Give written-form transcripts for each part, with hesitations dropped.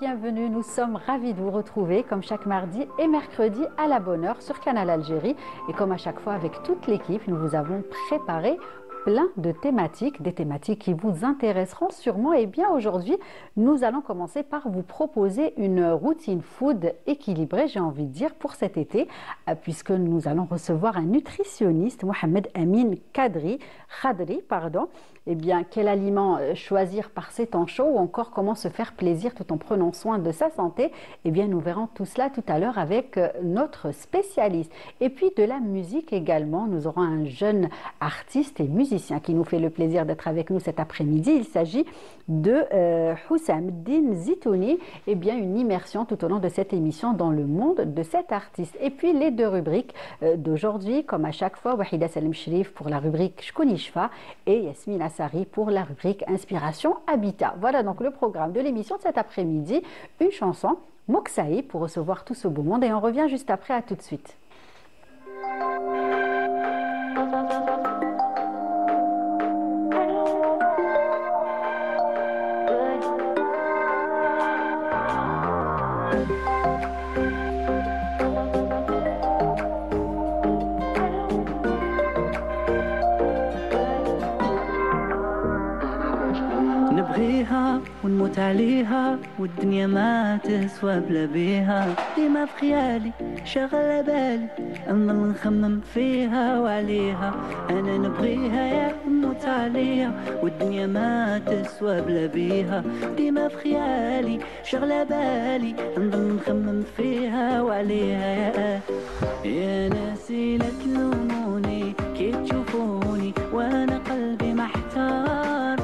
bienvenue. Nous sommes ravis de vous retrouver comme chaque mardi et mercredi à la bonne heure sur Canal Algérie. Et comme à chaque fois avec toute l'équipe, nous vous avons préparé plein de thématiques, des thématiques qui vous intéresseront sûrement. Et bien aujourd'hui, nous allons commencer par vous proposer une routine food équilibrée, j'ai envie de dire, pour cet été, puisque nous allons recevoir un nutritionniste, Mohamed Amin Khadri, pardon. Eh bien, quel aliment choisir par ces temps chauds ou encore comment se faire plaisir tout en prenant soin de sa santé? Eh bien, nous verrons tout cela tout à l'heure avec notre spécialiste. Et puis de la musique également, nous aurons un jeune artiste et musicien qui nous fait le plaisir d'être avec nous cet après-midi. Il s'agit de Hussameddine Zitouni. Eh bien, une immersion tout au long de cette émission dans le monde de cet artiste. Et puis les deux rubriques d'aujourd'hui, comme à chaque fois, Wahida Salem Shrif pour la rubrique Shkouni Shfa et Yasmine Assari pour la rubrique Inspiration Habitat. Voilà donc le programme de l'émission de cet après-midi. Une chanson, Mokshaï, pour recevoir tout ce beau monde. Et on revient juste après, à tout de suite. نبغيها ونموت عليها والدنيا ما تسوى بلا بيها ديما في خيالي شغلة بالي نضل نخمم فيها وعليها أنا نبغيها يا نموت عليها والدنيا ما تسوى بلا بيها ديما في خيالي شغلة بالي نضل نخمم فيها وعليها يا ناسي لا تلوموني كي تشوفوني وأنا قلبي محتار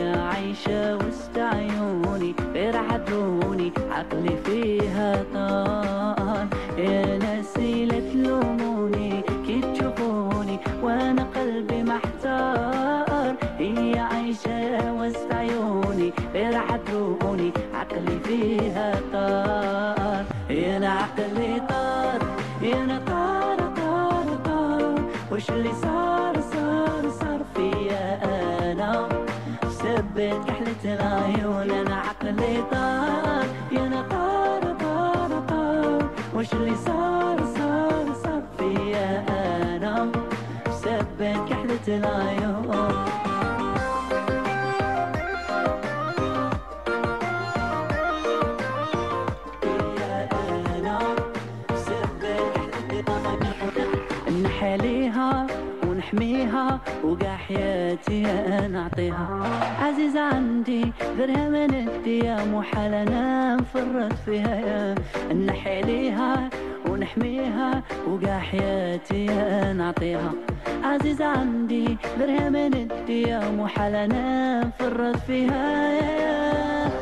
عايشة وسط عيوني غير عدوني عقلي فيها طار يا ناسي لا تلوموني كي تشوفوني وانا قلبي محتار هي عايشة وسط عيوني غير عدوني عقلي فيها طار يا انا عقلي طار يا انا طار طار طار وش اللي صار فيا انا سبت كحلة العيون انا عقلي طار يا انا طار طار طار وش اللي صار فيا انا سبت كحلة العيون نحليها ونحميها وقع حياتي نعطيها عزيزة عندي غيرها ما نديها محال انا نفرط فيها يا نحليها ونحميها وقع حياتي نعطيها عزيزة عندي غيرها ما نديها محال انا نفرط فيها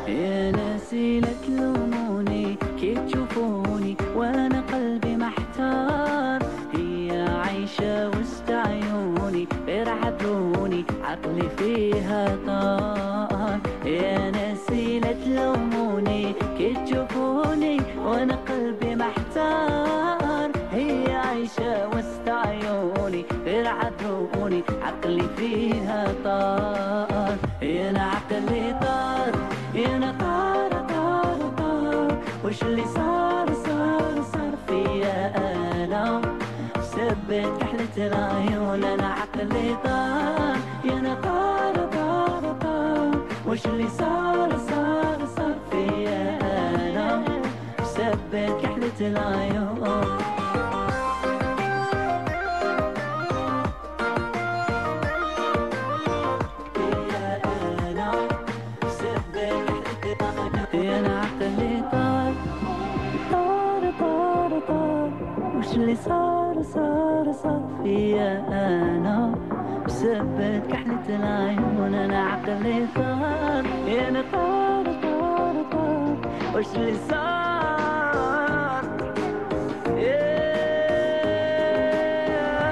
يا ناسي لا تلوموني كي تشوفوني وانا قلبي محتار هي عايشة وسط عيوني غير عدوني عقلي فيها طار يا ناسي لا تلوموني كي تشوفوني وانا قلبي محتار هي عايشة وسط عيوني غير عدوني عقلي فيها طار يا انا عقلي طار يا انا طار طار طار وش اللي صار فيا انا سبت كحلة العيون انا عقلي طار يا انا طار طار طار وش اللي صار فيا انا سبت كحلة العيون يا انا عقلي طار طار طار طار وش اللي صار فيا انا بسبت كحلة العيون انا عقلي طار يا انا طار طار طار وش اللي صار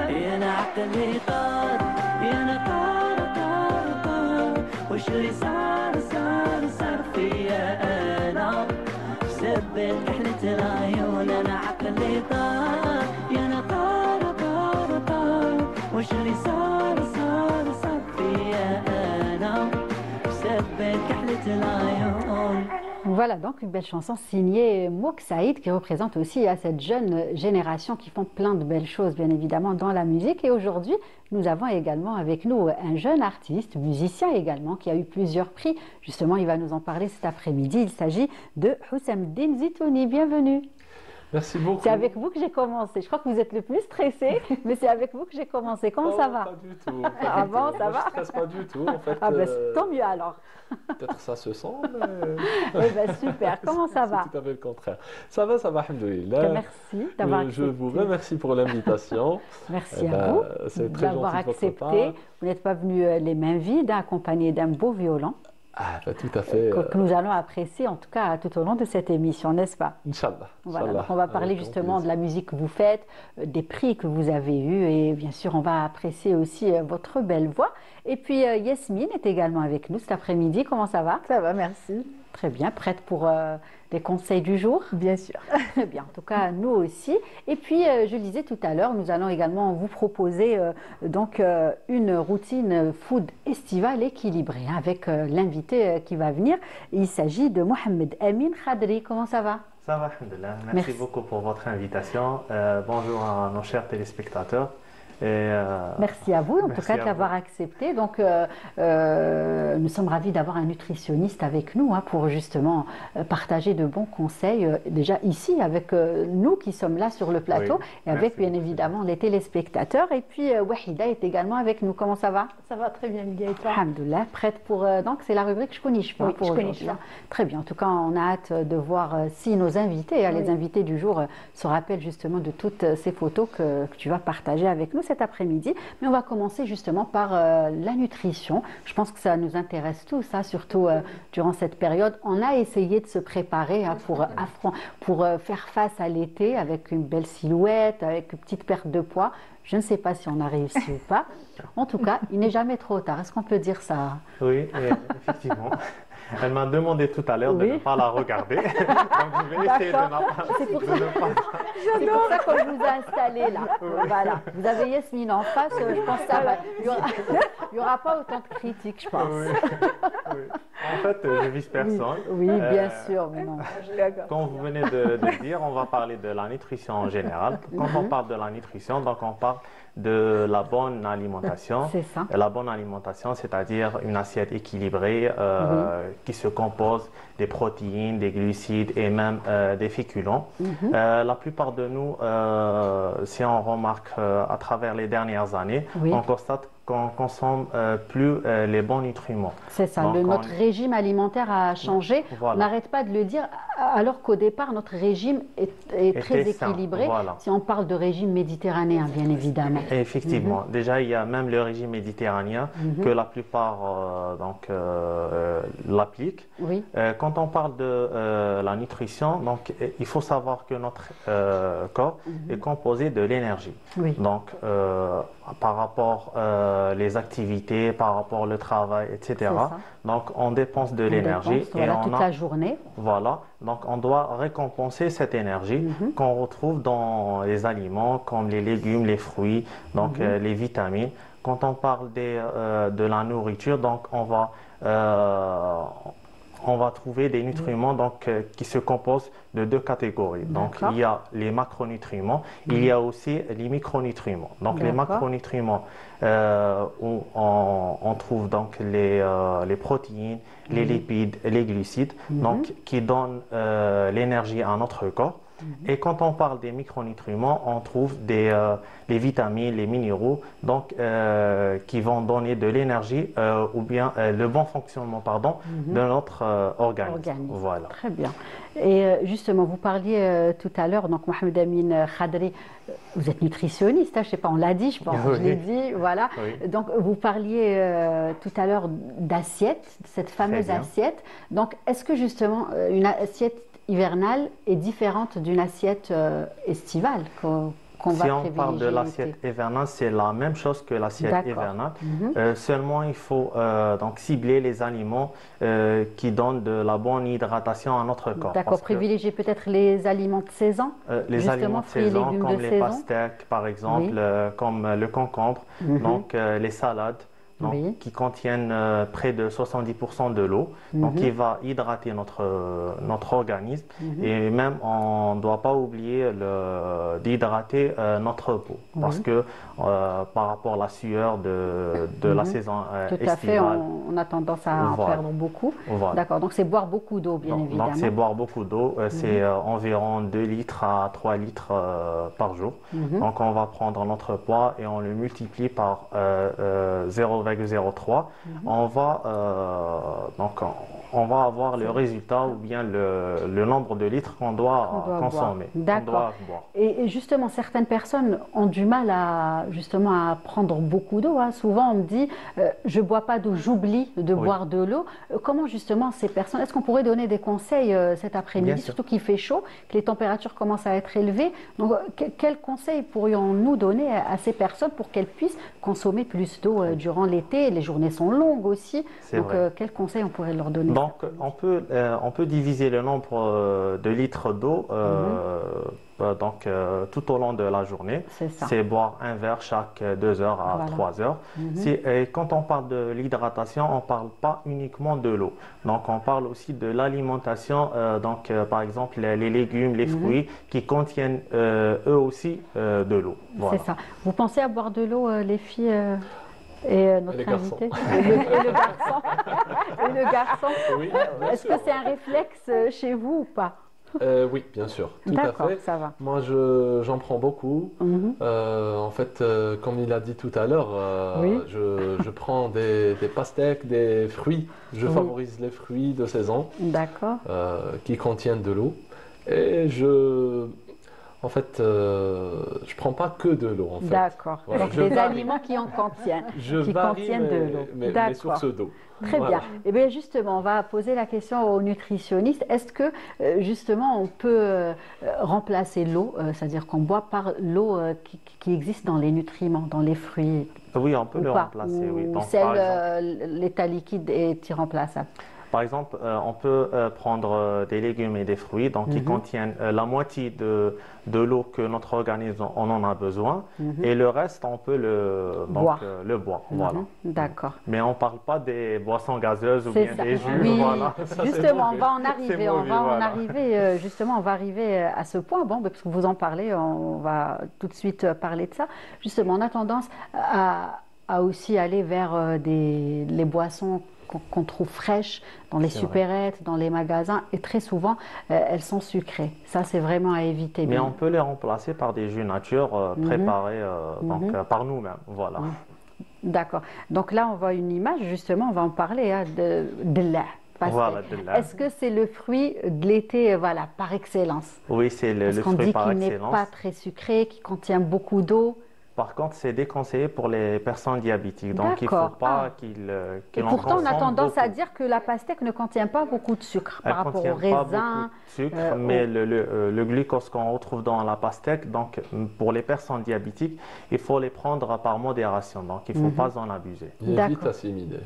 يا انا عقلي طار يا انا طار طار طار وش اللي صار فيا انا بسبت كحلة العيون انا عقلي طار يا انا طار طار طار وش اللي صار فيا انا بسبت كحلة العيون Voilà donc une belle chanson signée Mouk Saïd qui représente aussi cette jeune génération qui font plein de belles choses bien évidemment dans la musique. Et aujourd'hui nous avons également avec nous un jeune artiste, musicien également, qui a eu plusieurs prix. Justement il va nous en parler cet après-midi. Il s'agit de Houssamdine Zitouni. Bienvenue. Merci beaucoup. C'est avec vous que j'ai commencé. Je crois que vous êtes le plus stressé, mais c'est avec vous que j'ai commencé. Comment ça va? Pas du tout. Ah bon, ça va? Je ne stresse pas du tout. En fait, ah ben, tant mieux alors. Peut-être ça se sent, mais... Eh ben, super. Comment ça va? C'est tout à fait le contraire. Ça va, alhamdoulilah. Merci d'avoir accepté. Je vous remercie pour l'invitation. Merci à vous d'avoir accepté. Vous n'êtes pas venu les mains vides, accompagné d'un beau violon. Ah, bah, tout à fait. Que nous allons apprécier en tout cas tout au long de cette émission, n'est-ce pas? Inch'Allah. Voilà, donc on va parler justement de la musique que vous faites, des prix que vous avez eus et bien sûr on va apprécier aussi votre belle voix. Et puis Yasmine est également avec nous cet après-midi. Comment ça va? Ça va, merci. Très bien, prête pour les conseils du jour? Bien sûr. Très bien, en tout cas nous aussi. Et puis je le disais tout à l'heure, nous allons également vous proposer donc une routine food estivale équilibrée hein, avec l'invité qui va venir. Il s'agit de Mohamed Amin Khadri. Comment ça va? Ça va, alhamdoulilah. Merci beaucoup pour votre invitation. Bonjour à nos chers téléspectateurs. Merci à vous en tout cas de l'avoir accepté. Donc nous sommes ravis d'avoir un nutritionniste avec nous hein, pour justement partager de bons conseils déjà ici avec nous qui sommes là sur le plateau et avec bien évidemment les téléspectateurs. Et puis Wahida est également avec nous. Comment ça va? Ça va très bien, Lydia, et toi? Alhamdoulilah, prête pour donc c'est la rubrique Je connais pas pour aujourd'hui. Très bien. En tout cas, on a hâte de voir si nos invités, les invités du jour se rappellent justement de toutes ces photos que tu vas partager avec nous cet après-midi. Mais on va commencer justement par la nutrition. Je pense que ça nous intéresse tous, hein, surtout durant cette période. On a essayé de se préparer hein, pour faire face à l'été avec une belle silhouette, avec une petite perte de poids. Je ne sais pas si on a réussi ou pas. En tout cas, il n'est jamais trop tard. Est-ce qu'on peut dire ça? Oui, effectivement. Elle m'a demandé tout à l'heure de ne pas la regarder. Donc je vais essayer de ne pas. C'est pour ça qu'on vous a installé là. Voilà. Vous avez Yasmine en face. Je pense que ça va. Il n'y aura pas autant de critiques, je pense. Oui. En fait, je vise personne. Oui, bien sûr. Mais non. Comme vous venez de le dire, on va parler de la nutrition en général. Quand on parle de la nutrition, donc on parle de la bonne alimentation. C'est ça. La bonne alimentation, c'est-à-dire une assiette équilibrée qui se compose des protéines, des glucides et même des féculents. La plupart de nous, si on remarque à travers les dernières années, on constate qu'on consomme plus les bons nutriments. C'est ça, notre régime alimentaire a changé. Voilà. On n'arrête pas de le dire, alors qu'au départ, notre régime est très équilibré. Voilà. Si on parle de régime méditerranéen, bien évidemment. Et effectivement. Déjà, il y a même le régime méditerranéen que la plupart l'appliquent. Oui. Quand on parle de la nutrition, donc, il faut savoir que notre corps est composé de l'énergie. Oui. Donc, par rapport les activités, par rapport le travail, etc. Donc, on dépense de l'énergie. Voilà, toute la journée. Voilà. Donc, on doit récompenser cette énergie qu'on retrouve dans les aliments comme les légumes, les fruits, donc les vitamines. Quand on parle de la nourriture, donc on va trouver des nutriments donc, qui se composent de deux catégories. Donc, il y a les macronutriments, il y a aussi les micronutriments. Donc, les macronutriments, où on trouve donc les protéines, les lipides, les glucides, donc, qui donnent l'énergie à notre corps. Et quand on parle des micronutriments, on trouve les vitamines, les minéraux, donc qui vont donner de l'énergie ou bien le bon fonctionnement de notre organisme. Voilà. Très bien. Et justement, vous parliez tout à l'heure, donc Mohamed Amin Khadri, vous êtes nutritionniste, hein, je ne sais pas, on l'a dit, je pense, je l'ai dit, voilà. Oui. Donc vous parliez tout à l'heure d'assiette, cette fameuse assiette. Donc est-ce que justement une assiette hivernale est différente d'une assiette estivale qu'on va privilégier? Si on parle de l'assiette hivernale, c'est la même chose que l'assiette hivernale. Seulement, il faut donc cibler les aliments qui donnent de la bonne hydratation à notre corps. D'accord, privilégier peut-être les aliments de saison. Les aliments de saison, comme les pastèques, par exemple, comme le concombre, donc les salades. donc, Oui. qui contiennent près de 70% de l'eau, donc qui va hydrater notre organisme. Et même, on ne doit pas oublier d'hydrater notre peau, parce que par rapport à la sueur de la saison Tout à fait, estivale. on a tendance à en Voilà. perdre beaucoup. Voilà. D'accord, donc c'est boire beaucoup d'eau, bien évidemment. Donc c'est boire beaucoup d'eau, c'est environ 2 litres à 3 litres par jour. Donc on va prendre notre poids et on le multiplie par 0,03. On va avoir le résultat ou bien le nombre de litres qu'on doit consommer, qu'on D'accord. doit boire. Et justement, certaines personnes ont du mal à prendre beaucoup d'eau, hein. Souvent, on me dit, je ne bois pas d'eau, j'oublie de boire de l'eau. Comment justement ces personnes, est-ce qu'on pourrait donner des conseils cet Bien après-midi, sûr. surtout qu'il fait chaud, que les températures commencent à être élevées. Donc, quels conseils pourrions-nous donner à ces personnes pour qu'elles puissent consommer plus d'eau durant l'été? Les journées sont longues aussi. C'est Donc, vrai. quels conseils on pourrait leur donner? Donc, on peut diviser le nombre de litres d'eau tout au long de la journée. C'est ça. C'est boire un verre chaque 2 heures à Voilà. 3 heures. Et quand on parle de l'hydratation, on ne parle pas uniquement de l'eau. Donc, on parle aussi de l'alimentation. Par exemple, les légumes, les fruits qui contiennent eux aussi de l'eau. Voilà. C'est ça. Vous pensez à boire de l'eau, les filles et notre les garçons. invité et le garçon. Et le garçon. Oui, Est-ce que c'est un réflexe chez vous ou pas? oui, bien sûr, tout à D'accord, fait. ça va. Moi, j'en prends beaucoup. En fait, comme il a dit tout à l'heure, Oui. je prends des pastèques, des fruits. Je favorise les fruits de saison D'accord. qui contiennent de l'eau. Et en fait, je prends pas que de l'eau. En fait. D'accord. Voilà, Donc je des varie. aliments qui en contiennent, Je qui varie contiennent de l'eau. mes D'accord. sources d'eau. Très Voilà. bien. Et bien justement, on va poser la question aux nutritionnistes. Est-ce que justement on peut remplacer l'eau, c'est-à-dire qu'on boit par l'eau qui existe dans les nutriments, dans les fruits Oui, on peut ou le pas? remplacer. Oui. Ou Donc, celle, par exemple, l'état liquide est irremplaçable? Par exemple, on peut prendre des légumes et des fruits qui contiennent la moitié de l'eau que notre organisme en a besoin et le reste, on peut le boire. Voilà. D'accord. Mais on ne parle pas des boissons gazeuses ou C'est bien ça. des jus. Oui, Voilà. justement, on va en C'est arriver. mauvais, voilà. Justement, on va arriver à ce point. Bon, parce que vous en parlez, on va tout de suite parler de ça. Justement, on a tendance à aussi aller vers les boissons qu'on trouve fraîches dans les C'est vrai. supérettes, dans les magasins, et très souvent, elles sont sucrées. Ça, c'est vraiment à éviter. Mais bien. on peut les remplacer par des jus nature préparés par nous-mêmes. Voilà. D'accord. Donc là, on voit une image, justement, on va en parler, hein, de lait. Voilà, de lait. Est-ce que c'est le fruit de l'été, voilà, par excellence? Oui, c'est le Parce qu'on fruit dit par qu'il n'est excellence. pas très sucré, qu'il contient beaucoup d'eau. Par contre, c'est déconseillé pour les personnes diabétiques. Donc, il ne faut D'accord. pas qu'ils Et en pourtant, on a consomment tendance à beaucoup. dire que la pastèque ne contient pas beaucoup de sucre Elle par rapport contient au pas beaucoup raisin. de sucre, mais le glucose qu'on retrouve dans la pastèque, donc pour les personnes diabétiques, il faut les prendre par modération. Donc, il ne faut pas en abuser. Il est vite D'accord. assimilé.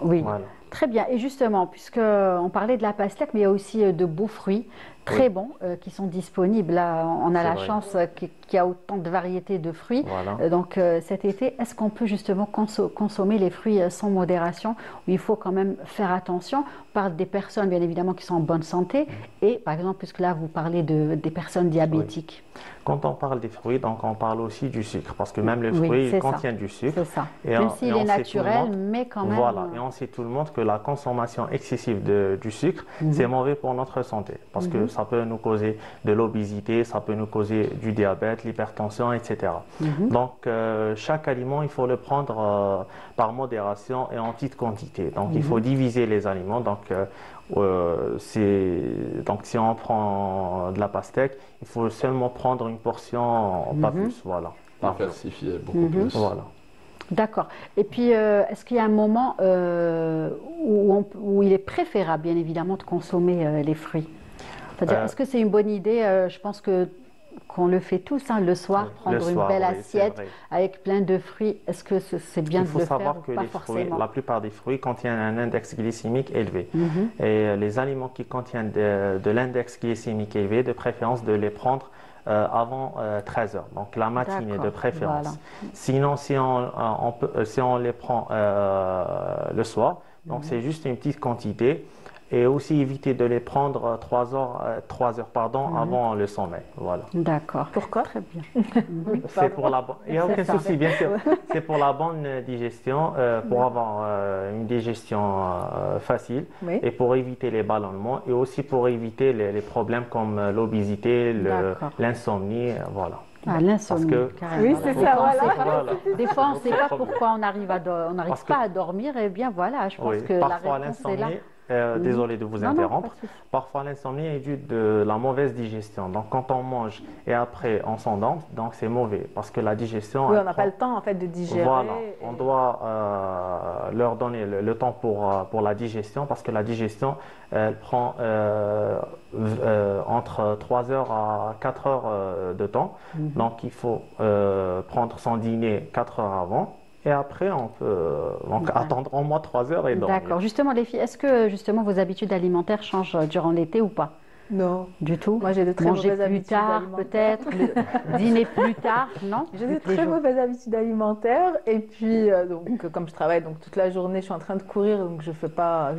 Oui, Voilà. très bien. Et justement, puisqu'on parlait de la pastèque, mais il y a aussi de beaux fruits très bons qui sont disponibles. Là, on a C'est la vrai. chance qu'il y a autant de variétés de fruits. Voilà. Donc cet été, est-ce qu'on peut justement consommer les fruits sans modération? Ou il faut quand même faire attention? On parle des personnes, bien évidemment, qui sont en bonne santé. Et par exemple, puisque là, vous parlez des personnes diabétiques. Quand on parle des fruits, donc on parle aussi du sucre, parce que même le Oui, fruit c'est il ça. contient du sucre. C'est ça. Et Même on- s'il et est on sait tout le naturel, monde- mais quand même. Voilà, et on sait tout le monde que la consommation excessive du sucre, c'est mauvais pour notre santé, parce que ça peut nous causer de l'obésité, ça peut nous causer du diabète, l'hypertension, etc. Donc, chaque aliment, il faut le prendre par modération et en petite quantité. Donc, il faut diviser les aliments. Donc, si on prend de la pastèque, il faut seulement prendre une portion, pas plus, voilà. par jour. Diversifié beaucoup plus. Voilà. D'accord. Et puis, est-ce qu'il y a un moment où il est préférable, bien évidemment, de consommer les fruits? C'est-à-dire, est-ce que c'est une bonne idée? Je pense qu'on le fait tous, hein, le soir, prendre Le soir, une belle oui, c'est assiette vrai. avec plein de fruits. Est-ce que c'est bien Il de faut le savoir faire que ou pas les fruits, forcément? la plupart des fruits contiennent un index glycémique élevé. Et les aliments qui contiennent de l'index glycémique élevé, de préférence de les prendre avant 13 heures, donc la matinée de D'accord, préférence. voilà. Sinon, si on les prend le soir, donc c'est juste une petite quantité. Et aussi éviter de les prendre 3 heures avant le sommeil. Voilà. D'accord. Pourquoi? Très bien. C'est pour la bonne. Il n'y a C'est aucun ça. souci, bien sûr. C'est pour la bonne digestion, pour avoir une digestion facile Oui. et pour éviter les ballonnements et aussi pour éviter les problèmes comme l'obésité, D'accord. l'insomnie, voilà. Ah, l'insomnie, Parce que- carrément. Oui, Voilà. c'est Des ça, fois, on voilà. sait pas- Voilà. Des fois, on ne sait pas Problème. pourquoi on n'arrive Parce que- pas à dormir. Eh bien, voilà, je pense Oui, que la parfois réponse est là. l'insomnie, désolé de vous Non, non, interrompre, pas de souci. parfois l'insomnie est due de la mauvaise digestion. Donc quand on mange et après on s'endort, donc c'est mauvais parce que la digestion. Oui, elle on n'a prend- pas le temps en fait de digérer. Voilà, on et- doit leur donner le temps pour la digestion parce que la digestion, elle prend entre 3 heures à 4 heures de temps. Donc il faut prendre son dîner 4 heures avant et après on peut donc D'accord. attendre au moins 3 heures et dormir. D'accord. Justement, les filles, est-ce que justement vos habitudes alimentaires changent durant l'été ou pas? Non. Du tout. Moi, j'ai de très Manger mauvaises plus habitudes tard, alimentaires. peut-être, dîner plus tard, non? J'ai de Toutes les très jours. mauvaises habitudes alimentaires et puis comme je travaille donc toute la journée, je suis en train de courir donc je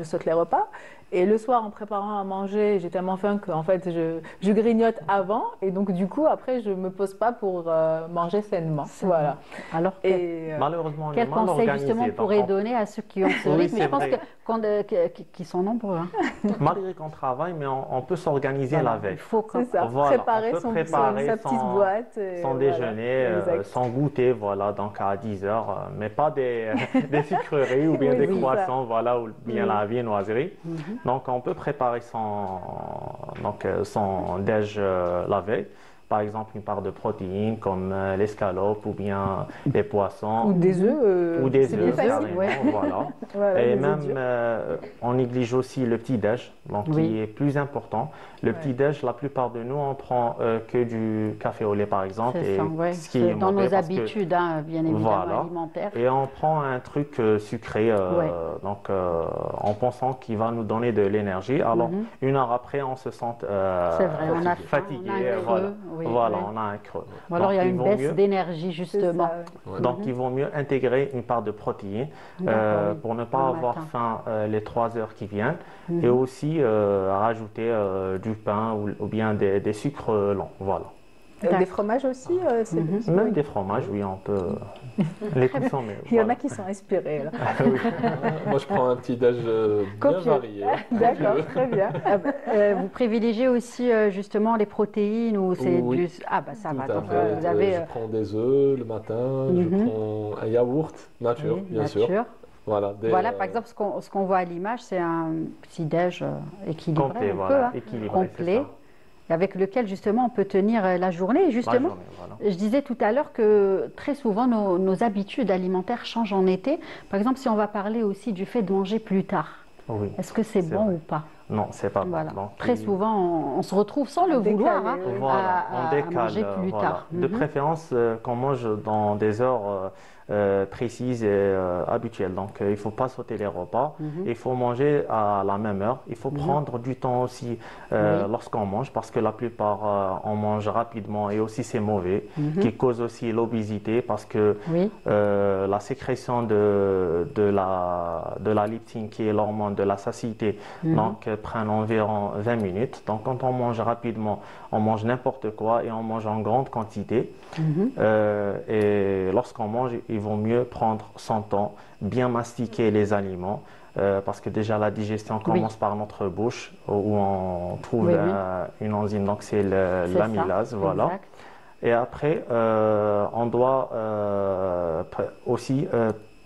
saute les repas et le soir en préparant à manger, j'ai tellement faim que en fait je grignote avant et donc du coup après je me pose pas pour manger sainement. Voilà. Alors, Et Malheureusement, on est quel mal conseil organisé. justement Donc, pourrait donner à ceux qui ont ce Oui, rythme? c'est Je pense vrai. qu'ils sont nombreux. Hein. malgré qu'on travaille, mais on peut s'organiser Voilà. la veille. Il faut quand c'est ça, Voilà, préparer on peut son, préparer sa petite son- boîte. et Sans voilà. déjeuner, Exact. sans goûter, voilà, donc à 10 heures, mais pas des sucreries ou bien Oui, des oui, croissants, voilà, ou bien la viennoiserie. Mhm. Donc on peut préparer son déj la veille. Par exemple, une part de protéines comme l'escalope ou bien les poissons. Ou des œufs. Ou des c'est plus œufs, facile. carrément, ouais. voilà. Voilà, Et des œufs même, durs. on néglige aussi le petit-déj, donc Oui. qui est plus important. Le Ouais. petit-déj, la plupart de nous, on prend que du café au lait, par exemple, C'est et ça, ouais. ce qui C'est est dans mauvais nos parce que- habitudes, hein, bien évidemment, Voilà. alimentaires. Et on prend un truc sucré, Ouais. donc en pensant qu'il va nous donner de l'énergie. Alors, Mhm. une heure après, on se sent C'est vrai, on a faim, fatigué. on a un creux, Voilà, oui, voilà oui. on a un creux. Ou alors il y a Donc, une vaut baisse mieux- d'énergie, C'est justement. ça, ouais. Ouais. Donc, il vaut mieux intégrer une part de protéines D'accord, oui. pour ne pas Le avoir matin. faim les 3 heures qui viennent Mhm. et aussi rajouter du pain ou bien des sucres lents. Voilà. D'accord. Des fromages aussi, c'est Mhm. possible. Même des fromages, oui, on peut les consommer. Il y en a Voilà. qui sont inspirés. Là. Moi, je prends un petit déj bien Copieux. varié. D'accord, très bien. Vous privilégiez aussi justement les protéines ou c'est Oui. du... Ah bah ça Tout va, à donc fait. vous avez Je prends des œufs le matin, je Mhm. prends un yaourt nature, oui, bien nature. sûr. Voilà, Voilà, par exemple, ce qu'on voit à l'image, c'est un petit déj équilibré, Complet, un peu, voilà, hein, équilibré, complet, c'est avec lequel justement on peut tenir la journée. Et ça. La justement, journée, voilà. je disais tout à l'heure que très souvent nos habitudes alimentaires changent en été. Par exemple, si on va parler aussi du fait de manger plus tard, Oui. est-ce que c'est C'est bon vrai. ou pas? Non, c'est pas bon. Voilà. Donc, Très il- souvent, on se retrouve sans le À décaler, vouloir hein, oui. Voilà, à on décale. manger plus voilà. tard. De Mhm. préférence qu'on mange dans des heures précises et habituelles. Donc, il ne faut pas sauter les repas. Mhm. Il faut manger à la même heure. Il faut Mhm. prendre du temps aussi Oui. lorsqu'on mange parce que la plupart, on mange rapidement et aussi c'est mauvais, Mhm. qui cause aussi l'obésité parce que Oui, la sécrétion de la leptine, qui est l'hormone de la satiété, Mhm. donc prend environ 20 minutes. Donc quand on mange rapidement, on mange n'importe quoi et on mange en grande quantité. Mhm. Et lorsqu'on mange, il vaut mieux prendre son temps, bien mastiquer les aliments. Parce que déjà la digestion commence par notre bouche où on trouve Oui, oui. une enzyme, donc c'est c'est l'amylase, ça, voilà. exact. Et après, on doit aussi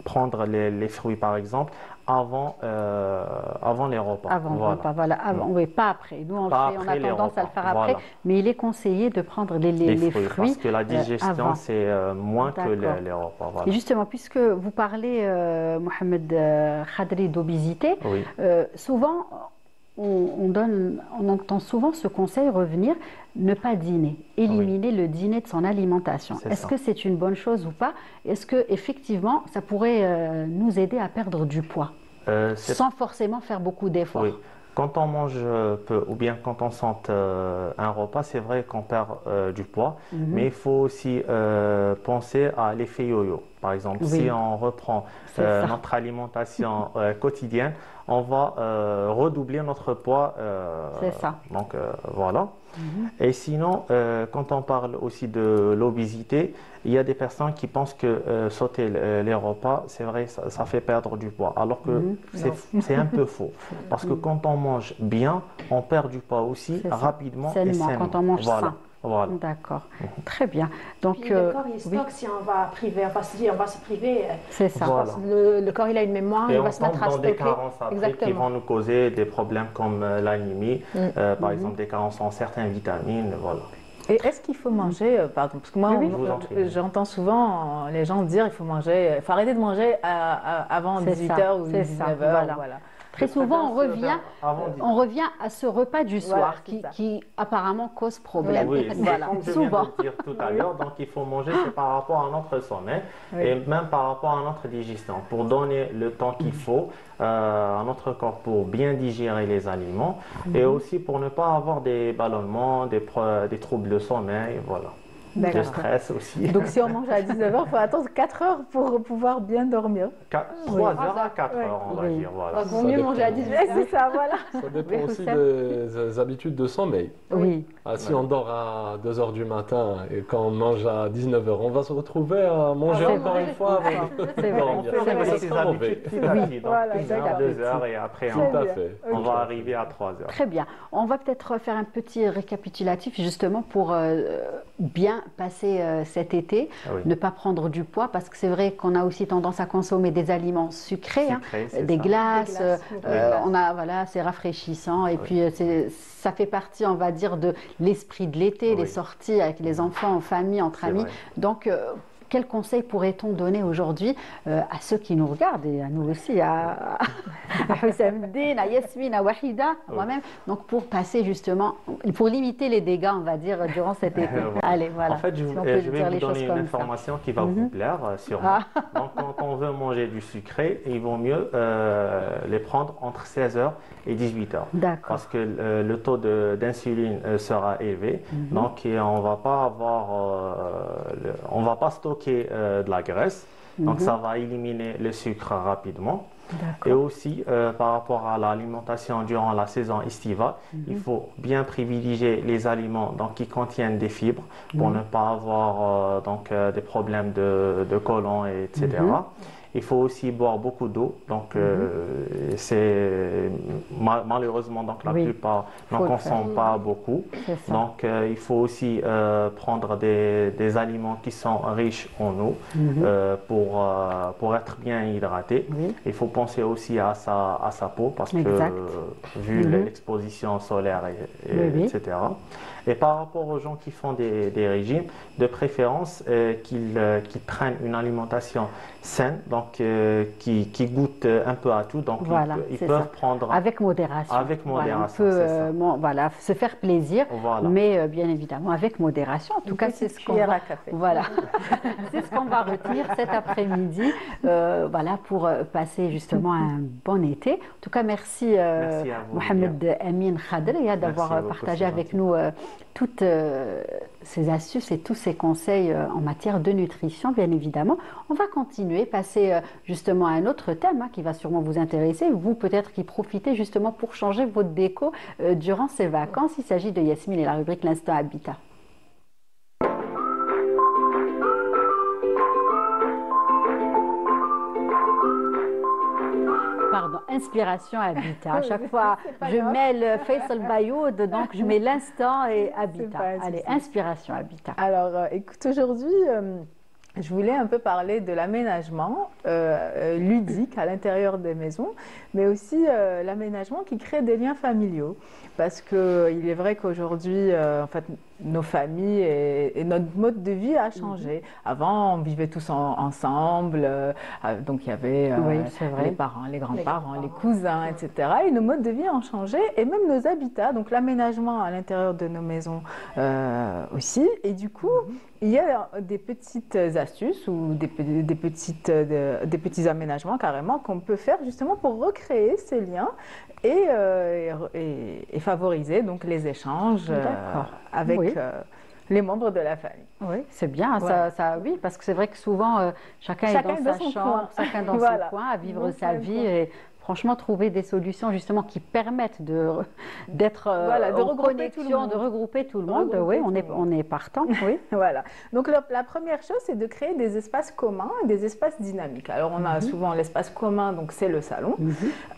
prendre les fruits, par exemple, avant les repas. Avant le Voilà. repas, voilà. Avant, oui, pas après. Nous, on Pas le fait, on après a les tendance à le repas, faire après, voilà. mais il est conseillé de prendre les fruits. Parce que la digestion, avant. c'est moins que D'accord. les repas. Et Voilà. justement, puisque vous parlez, Mohamed Khadri, d'obésité, Oui. souvent, on entend souvent ce conseil revenir, ne pas dîner, éliminer le dîner de son alimentation. C'est Est-ce ça. que c'est une bonne chose ou pas? Est-ce que effectivement, ça pourrait nous aider à perdre du poids, C'est sans forcément faire beaucoup d'efforts? Oui. Quand on mange peu ou bien quand on sent un repas, c'est vrai qu'on perd du poids, mais il faut aussi penser à l'effet yo-yo. Par exemple, Oui. si on reprend C'est ça. notre alimentation quotidienne, on va redoubler notre poids. C'est ça. Donc voilà. Et sinon, quand on parle aussi de l'obésité, il y a des personnes qui pensent que sauter les repas, c'est vrai, ça fait perdre du poids, alors que c'est un peu faux. Parce que quand on mange bien, on perd du poids aussi C'est ça. rapidement et Sainement, sainement. quand on mange Voilà. sain. Voilà. D'accord. Très bien. Donc, Puis le corps, il oui, stocke si on va priver, on va se dire, on va se priver. c'est ça. Voilà. Le corps, il a une mémoire, Et il on va se mettre tombe à dans des stocker. carences après qui Exactement. vont nous causer des problèmes comme l'anémie, par exemple des carences en certaines vitamines, voilà. Et est-ce qu'il faut manger, pardon, parce que moi, Oui, je vous en prie. j'entends souvent les gens dire il faut manger, il faut arrêter de manger avant C'est 18h ou c'est ça, 19h. voilà. Très souvent, on revient à ce repas du soir c'est ça. qui apparemment cause problème. Oui, c'est Voilà, comme je souvent. viens de dire tout à l'heure, donc il faut manger, c'est par rapport à notre sommeil et même par rapport à notre digestion, pour donner le temps qu'il faut à notre corps pour bien digérer les aliments et aussi pour ne pas avoir des ballonnements, des troubles de sommeil, voilà. Le D'accord. stress aussi. Donc si on mange à 19h, il faut attendre 4 heures pour pouvoir bien dormir. 3 heures à 4 heures, on va Oui. dire, voilà. Il vaut mieux manger à 18h. C'est ça, voilà. Ça dépend Oui, aussi Houssem. des habitudes de sommeil. Oui, Ah, si on dort à 2 heures du matin et quand on mange à 19 heures, on va se retrouver à manger c'est encore vrai. une fois avant c'est de vrai. dormir. On fait Ça ces sera mauvais. habitudes petit à petit, donc Voilà, 1 heure, d'accord. 2 heures et après Tout à fait. on va arriver à 3 heures. Très bien. On va peut-être faire un petit récapitulatif justement pour bien passer cet été, Ah oui. ne pas prendre du poids parce que c'est vrai qu'on a aussi tendance à consommer des aliments sucrés, Sucré, c'est des ça. glaces, Des glaces, on a voilà, c'est rafraîchissant et puis ça fait partie, on va dire, de l'esprit de l'été, les Oui. sorties avec les enfants, en famille, entre C'est amis. vrai. Donc quel conseil pourrait-on donner aujourd'hui à ceux qui nous regardent et à nous aussi, à Houssem Din, à Yasmine, à Wahida, à Oui. moi-même, donc pour passer justement, pour limiter les dégâts, on va dire, durant cet été. Voilà. Allez, voilà. En fait, je Si on peut vais dire vous les choses donner une comme ça. information qui va vous plaire sûrement. Donc, quand on veut manger du sucré, il vaut mieux les prendre entre 16h et 18h. D'accord. Parce que le taux d'insuline sera élevé, donc et on va pas avoir, on va pas stocker de la graisse, donc ça va éliminer le sucre rapidement. Et aussi par rapport à l'alimentation durant la saison estivale, il faut bien privilégier les aliments donc, qui contiennent des fibres pour ne pas avoir des problèmes de côlon, etc. Il faut aussi boire beaucoup d'eau. Donc, c'est malheureusement donc la Oui, plupart faut n'en le consomment pas beaucoup. C'est ça. Donc, il faut aussi prendre des aliments qui sont riches en eau pour être bien hydraté. Oui. Il faut penser aussi à sa peau parce Exact. que vu l'exposition solaire, Oui. etc. Et par rapport aux gens qui font des régimes, de préférence qu'ils prennent une alimentation saine, donc qui goûte un peu à tout. Donc Voilà, ils c'est peuvent ça. prendre Avec modération. Avec modération, Voilà, on peut c'est ça. voilà, se faire plaisir, Voilà. mais bien évidemment avec modération. En tout cas, c'est ce qu'on cuillère va, à café. voilà, c'est ce qu'on va retenir cet après-midi, voilà, pour passer justement un bon été. En tout cas, merci, Merci à vous, Mohamed Amin Khadria d'avoir Merci beaucoup, partagé c'est avec gentil. nous toutes ces astuces et tous ces conseils en matière de nutrition, bien évidemment. On va continuer, passer justement à un autre thème qui va sûrement vous intéresser. Vous, peut-être, qui profitez justement pour changer votre déco durant ces vacances. Il s'agit de Yasmine et la rubrique L'Instant Habitat. Pardon, inspiration habitat. À chaque fois, je mêle Faisal Bayoud, donc je mets l'instant et habitat. pas un Allez, souci. inspiration habitat. Alors, écoute, aujourd'hui, je voulais un peu parler de l'aménagement ludique à l'intérieur des maisons, mais aussi l'aménagement qui crée des liens familiaux. Parce qu'il est vrai qu'aujourd'hui, en fait, nos familles et notre mode de vie a changé. Avant, on vivait tous ensemble, donc il y avait Oui, c'est vrai. les parents, les grands-parents, les cousins, etc. Et nos modes de vie ont changé, et même nos habitats, donc l'aménagement à l'intérieur de nos maisons aussi. Et du coup, il y a des petites astuces ou des petits aménagements carrément qu'on peut faire justement pour recréer ces liens et favoriser donc les échanges avec Oui. les membres de la famille. Oui, c'est bien. Ouais. Oui, parce que c'est vrai que souvent, chacun est Chacun dans dans sa son chambre, coin. chacun dans Voilà. son coin, à vivre Dans sa son vie coin. et franchement trouver des solutions justement qui permettent d'être Voilà, de en regrouper tout le connexion, monde. de regrouper tout le monde. Regrouper Oui, tout le monde. on est partant. Oui. Voilà. Donc la première chose, c'est de créer des espaces communs, des espaces dynamiques. Alors on a souvent l'espace commun, donc c'est le salon.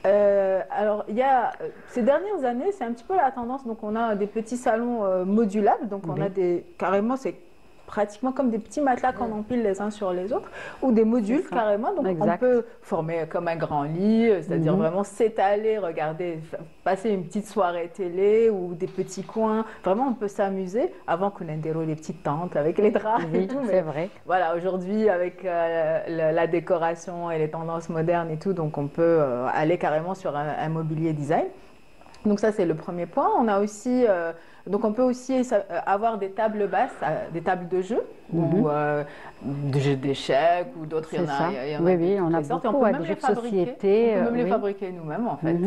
Alors il y a ces dernières années, c'est un petit peu la tendance. Donc on a des petits salons modulables. Donc on a carrément c'est pratiquement comme des petits matelas qu'on empile les uns sur les autres, ou des modules carrément. Donc Exact. on peut former comme un grand lit, c'est-à-dire vraiment s'étaler, regarder, passer une petite soirée télé ou des petits coins. Vraiment, on peut s'amuser avant qu'on ait des petites tentes avec les draps et Oui, tout. c'est vrai. Voilà, aujourd'hui, avec la décoration et les tendances modernes et tout, donc on peut aller carrément sur un mobilier design. Donc ça, c'est le premier point. On a aussi, donc on peut aussi avoir des tables basses, des tables de jeu, ou des jeux d'échecs ou d'autres. C'est ça. Il y en a Oui, de oui, toutes on a les sortes. Et beaucoup, on peut ouais, même des les jeux de fabriquer. société, On peut même les oui. fabriquer nous-mêmes, en fait.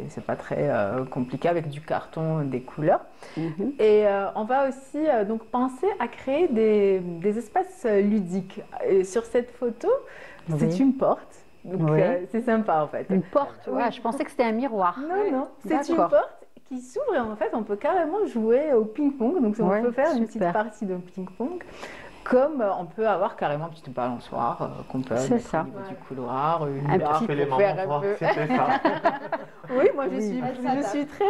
C'est pas très compliqué avec du carton, des couleurs. Et on va aussi donc penser à créer des espaces ludiques. Et sur cette photo, c'est une porte. Donc Oui. c'est sympa en fait. Une porte. Ouais, je pensais que c'était un miroir. Non, non, c'est une D'accord. porte qui s'ouvre et en fait on peut carrément jouer au ping-pong. Donc on Ouais, peut faire une petite super. partie de ping-pong. Comme on peut avoir carrément une petite balançoire qu'on peut C'est mettre ça. au niveau du couloir, une Un barre petit Que les pour mamans faire un voient, peu. c'était ça. Oui, moi je suis très.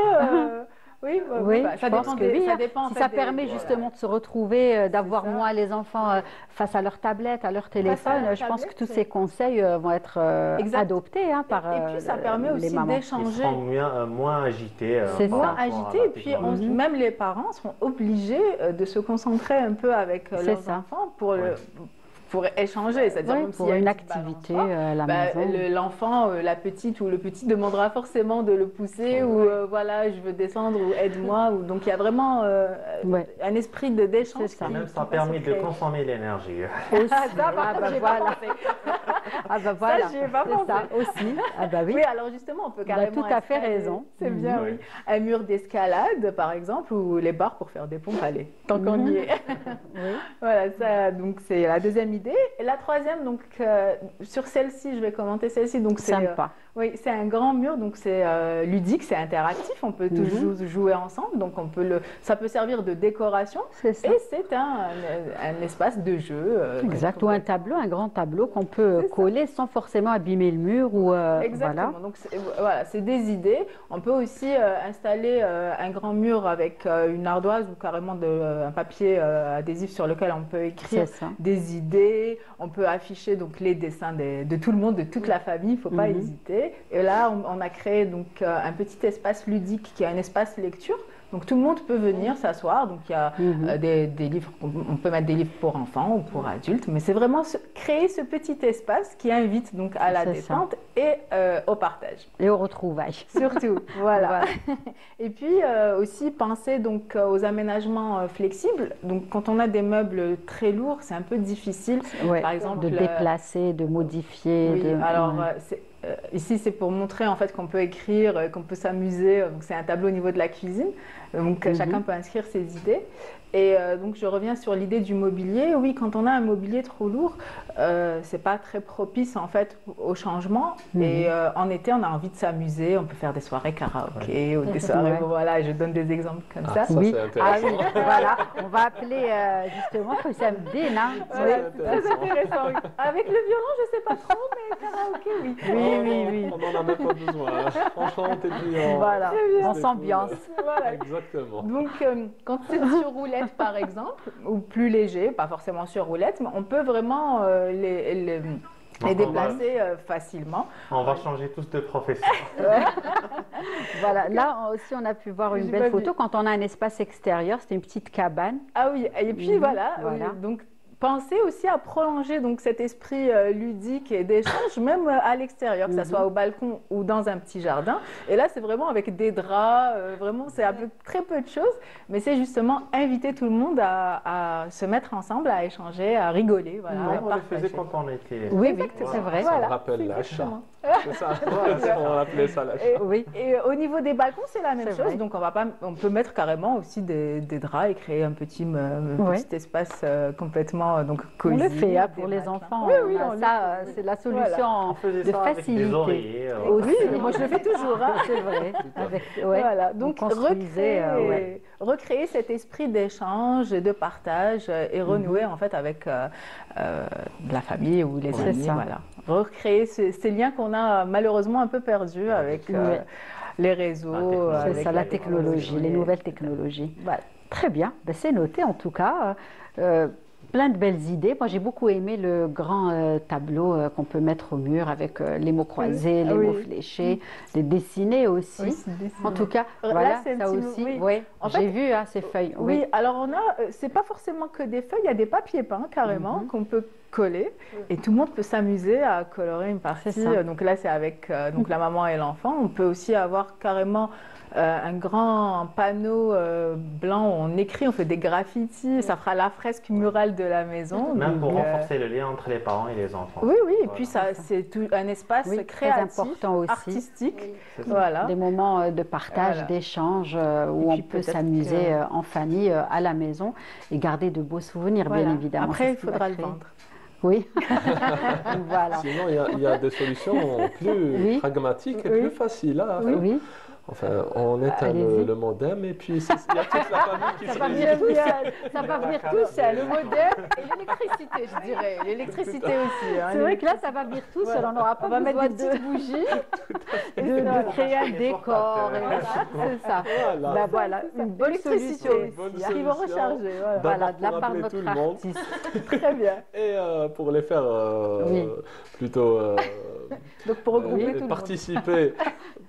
Oui, Oui, ça je pense dépend que oui. ça dépend, en Si fait, ça des- permet voilà. justement de se retrouver, d'avoir ça. moins les enfants face à leur tablette, à leur téléphone, leur je pense que tablette, tous c'est- ces conseils vont être Exact. adoptés par Et puis ça permet les aussi mamans. Ils d'échanger. seront moins agités. C'est par ça. rapport à Agité, la et puis technologie. même les parents seront obligés de se concentrer un peu avec C'est leurs ça. enfants pour échanger, c'est-à-dire Oui, même pour s'il y a une petite activité balançoire, à la bah, maison. l'enfant, la petite ou le petit demandera forcément de le pousser ou voilà, je veux descendre ou aide-moi. Donc il y a vraiment Ouais. un esprit d'échange. C'est ça. Et même ça qui va permet se de créer. consommer l'énergie. Aussi. Ça, par Ah, contre, bah j'y ai pas voilà. pensé. Ah bah voilà. j'y ai pas C'est pensé. ça aussi. Ah bah oui. Oui, alors justement, on peut Bah, carrément tout à fait installer- raison. C'est bien, Mhm. oui. Un mur d'escalade, par exemple, ou les barres pour faire des pompes, allez, tant qu'on y est. Oui. Voilà, ça, donc c'est la deuxième idée. Et la troisième, donc sur celle-ci, je vais commenter celle-ci. Donc c'est Sympa. oui, c'est un grand mur, donc c'est ludique, c'est interactif. On peut tous jouer ensemble, donc ça peut servir de décoration. C'est ça. Et c'est un espace de jeu. Exact. Ou un tableau, un grand tableau qu'on peut C'est ça. coller sans forcément abîmer le mur ou Exactement. voilà. Donc voilà, c'est des idées. On peut aussi installer un grand mur avec une ardoise ou carrément un papier adhésif sur lequel on peut écrire C'est ça. des idées. On peut afficher donc les dessins de tout le monde, de toute la famille. Il ne faut pas hésiter. Et là, on a créé donc un petit espace ludique qui est un espace lecture. Donc tout le monde peut venir s'asseoir. Donc il y a des livres, on peut mettre des livres pour enfants ou pour adultes, mais c'est vraiment créer ce petit espace qui invite donc à la C'est ça. détente et au partage. Et aux retrouvailles. Surtout, voilà. Et puis aussi penser donc aux aménagements flexibles. Donc quand on a des meubles très lourds, c'est un peu difficile. Ouais. Par exemple, De déplacer, de modifier. oui, de... alors ouais. ici c'est pour montrer en fait qu'on peut écrire, qu'on peut s'amuser. Donc c'est un tableau au niveau de la cuisine. Donc chacun peut inscrire ses idées. Et donc je reviens sur l'idée du mobilier. Oui, quand on a un mobilier trop lourd, c'est pas très propice en fait au changement. Et en été, on a envie de s'amuser. On peut faire des soirées karaoké ou des soirées. Ouais. Voilà, je donne des exemples comme ça. Ça, Oui. c'est Ah intéressant. oui, voilà. On va appeler justement Sam Dina. Voilà, c'est c'est très intéressant. Oui. Avec le violon, je sais pas trop, mais karaoké, oui. Oui. On n'en a même pas besoin. Hein. Franchement, t'es bien. Voilà, on C'est s'ambiance. Voilà. Exactement. Donc, quand c'est sur roulette, par exemple, ou plus léger, pas forcément sur roulette, mais on peut vraiment les Donc, déplacer facilement. On va changer tous de profession. Voilà, là aussi on a pu voir une J'ai belle pas photo vu. quand on a un espace extérieur, c'était une petite cabane. Ah oui, et puis voilà, Voilà. donc pensez aussi à prolonger donc cet esprit ludique et d'échange même à l'extérieur, que ce soit au balcon ou dans un petit jardin. Et là, c'est vraiment avec des draps, vraiment c'est avec très peu de choses, mais c'est justement inviter tout le monde à se mettre ensemble, à échanger, à rigoler, voilà, à on le partager. faisait quand on était. Oui, Exactement. c'est vrai. Ça Voilà, me rappelle c'est l'achat. exactement. C'est ça, on appelait ça l'achat. Et, Oui. et au niveau des balcons, c'est la même C'est chose. vrai. Donc, on peut mettre carrément aussi des draps et créer un petit Ouais. espace complètement donc On cosy. le fait hein, des pour les matelas. enfants. Oui, oui, on a on le ça, fait. c'est la Voilà. solution On faisait de ça avec facilité. des oreillers. Aussi, Oui, moi je le fais toujours. Hein. c'est vrai. Avec, ouais, Voilà, on donc construisait, recréer cet esprit d'échange et de partage et renouer en fait avec la famille ou les C'est amis. ça. Voilà. Recréer ces liens qu'on a malheureusement un peu perdus avec les réseaux. La C'est avec ça, la technologie, les nouvelles technologies. Très bien, ben, c'est noté en tout cas. Plein de belles idées. Moi, j'ai beaucoup aimé le grand tableau qu'on peut mettre au mur avec les mots croisés, les mots fléchés, les dessinés aussi. Oui, c'est dessiné. En tout cas, Là, voilà, c'est un ça petit aussi. mot, oui. Ouais, En j'ai fait, vu hein, ces feuilles. Oui, alors on a, c'est pas forcément que des feuilles, il y a des papiers peints carrément qu'on peut coller et tout le monde peut s'amuser à colorer une partie. C'est ça. Donc là, c'est avec donc la maman et l'enfant. On peut aussi avoir carrément un grand panneau blanc où on écrit, on fait des graffitis, ça fera la fresque murale de la maison. Même pour Donc, renforcer le lien entre les parents et les enfants. oui, oui, et Voilà. puis ça, c'est un espace Oui, très créatif, important aussi. artistique. C'est ça. Voilà. Des moments de partage, Voilà. d'échange où Et on puis peut peut-être s'amuser que- en famille à la maison et garder de beaux souvenirs, Voilà. bien évidemment. Après, C'est il ce qui va faudra le créer. vendre. Oui. Voilà. Sinon, il y a des solutions plus Oui. pragmatiques et Oui. plus faciles à faire. Oui. Enfin, on éteint Allez-y. le modem et puis il y a toute la famille qui Ça se va réunit. venir tous, ça va venir tous, le modem. Et l'électricité, je dirais. L'électricité aussi. hein. C'est vrai que là, ça va venir tout seul. On n'aura pas On va besoin mettre des petites bougies. de créer un Des décor. Et voilà, c'est ça. Voilà. Ben voilà, une bonne L'électricité solution. aussi. Bonne Qui vont solution. recharger. Voilà. Voilà, de la pour part de rappeler tout notre le monde. artiste. Très bien. Et pour les faire Oui. plutôt Donc pour regrouper tout le monde. participer.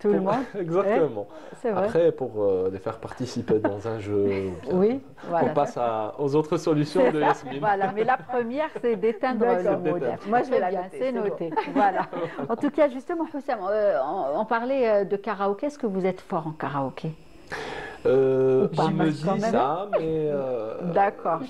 Tout le monde. Exactement. C'est vrai. Après, pour les faire participer dans un jeu, ou bien, Oui, voilà. on passe aux autres solutions de Yasmine. Voilà, mais la première, c'est d'éteindre D'accord. le modem. D'éteindre. Moi, je vais Très la bien, noter, c'est c'est bon. noté. Voilà. En tout cas, justement, Hussam, on parlait de karaoké. Est-ce que vous êtes fort en karaoké? Je pas me mal dis quand même. ça, mais D'accord.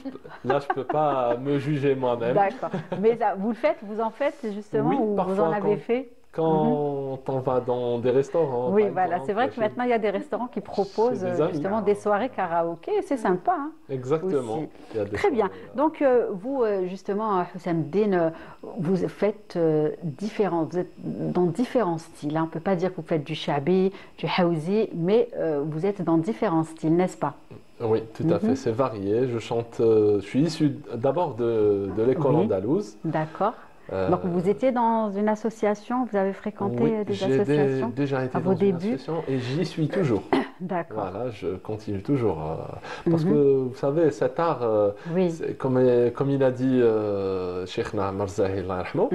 là, je peux pas me juger moi-même. D'accord. Mais vous le faites, vous en faites justement, Oui, ou vous parfois, en avez fait? Quand on va dans des restaurants. Oui, par voilà. exemple, C'est vrai que chez- maintenant, il y a des restaurants qui proposent Chez des amis. justement des soirées karaoké. Et c'est sympa. Hein. Exactement. aussi. Il y a des Très bien. soirées, Donc, vous, justement, Hussam Din, vous faites différents, vous êtes dans différents styles. Hein. On ne peut pas dire que vous faites du shabi, du hawzi, mais vous êtes dans différents styles, n'est-ce pas? Oui, tout à fait. C'est varié. Je chante. Je suis issu d'abord de l'école Oui. andalouse. D'accord. Euh, Donc, vous étiez dans une association, vous avez fréquenté oui, des j'ai associations déjà été à vos dans une débuts? association et j'y suis toujours. D'accord. Voilà, je continue toujours. Parce que, vous savez, cet art, Oui. c'est comme il a dit Cheikh Naamar Zahi, Allah yarhamou,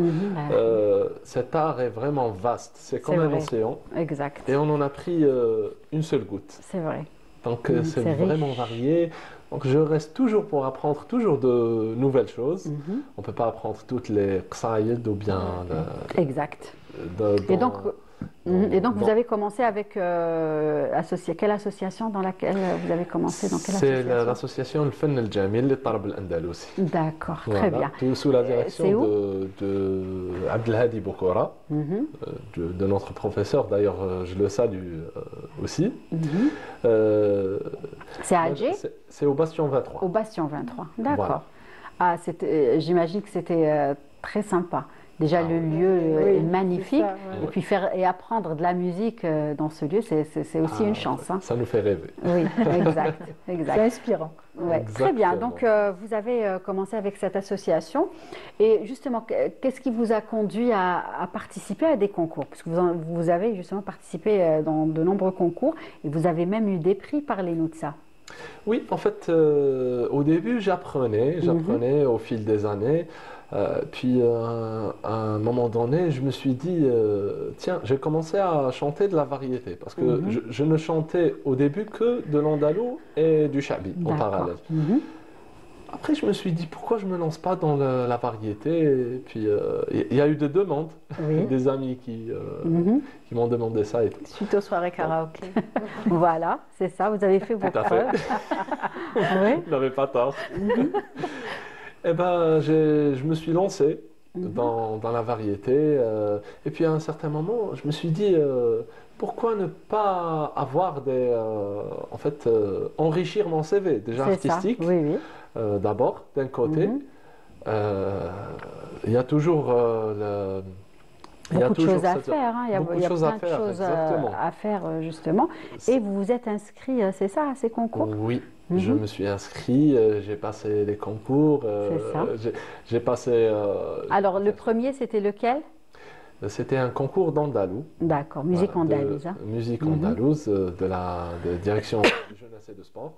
cet art est vraiment vaste. C'est comme C'est un vrai. océan Exact. et on en a pris une seule goutte. C'est vrai. Donc c'est c'est riche. vraiment varié. Donc je reste toujours pour apprendre toujours de nouvelles choses. On ne peut pas apprendre toutes les qsaïd ou bien Exact. dans- Et donc, vous dans- avez commencé avec quelle association dans laquelle vous avez commencé? Dans quelle c'est association? l'association Le Fenn El Jamil Le Tarab El Andalousi. D'accord, Voilà, très bien. tout sous la direction c'est où de Abdelhadi Bokora, de notre professeur. D'ailleurs, je le salue aussi. C'est à Alger? C'est au Bastion 23. Au Bastion 23. D'accord. Voilà. Ah, j'imagine que c'était très sympa. Déjà, le lieu est magnifique. ça, ouais. Et puis apprendre de la musique dans ce lieu, c'est aussi une chance. Hein. Ça nous fait rêver. Oui, exact. C'est exact. inspirant. Ouais, très bien. Exactement. Donc, vous avez commencé avec cette association. Et justement, qu'est-ce qui vous a conduit à participer à des concours? Parce que vous avez justement participé dans de nombreux concours et vous avez même eu des prix. Parlez-nous de ça. Oui, en fait, au début, j'apprenais au fil des années. Puis, à un moment donné, je me suis dit, tiens, j'ai commencé à chanter de la variété. Parce que je ne chantais au début que de l'andalou et du chabi en D'accord. parallèle. Après, je me suis dit, pourquoi je ne me lance pas dans la variété? Et puis, il y a eu des demandes, Oui. des amis qui m'ont demandé ça et tout. Suite aux soirées karaoké. Voilà, c'est ça, vous avez fait vos Tout à fait. preuves. Oui. Vous n'avez pas tort. Eh ben, je me suis lancé dans la variété. Et puis, à un certain moment, je me suis dit, pourquoi ne pas avoir en fait, enrichir mon CV, déjà C'est ça, artistique. oui, oui. D'abord, d'un côté, il y a toujours il y a Beaucoup de toujours choses à cette- faire, hein. Il y a, beaucoup il de y a choses plein à faire, de choses exactement. à faire, justement. C'est- Et vous vous êtes inscrit, c'est ça, à ces concours? Oui, je me suis inscrit, j'ai passé les concours, C'est ça. j'ai passé. Alors, le premier, c'était lequel? C'était un concours d'andalou. D'accord, musique Voilà, andalouse. Hein. Musique andalouse de la direction de jeunesse et de sport.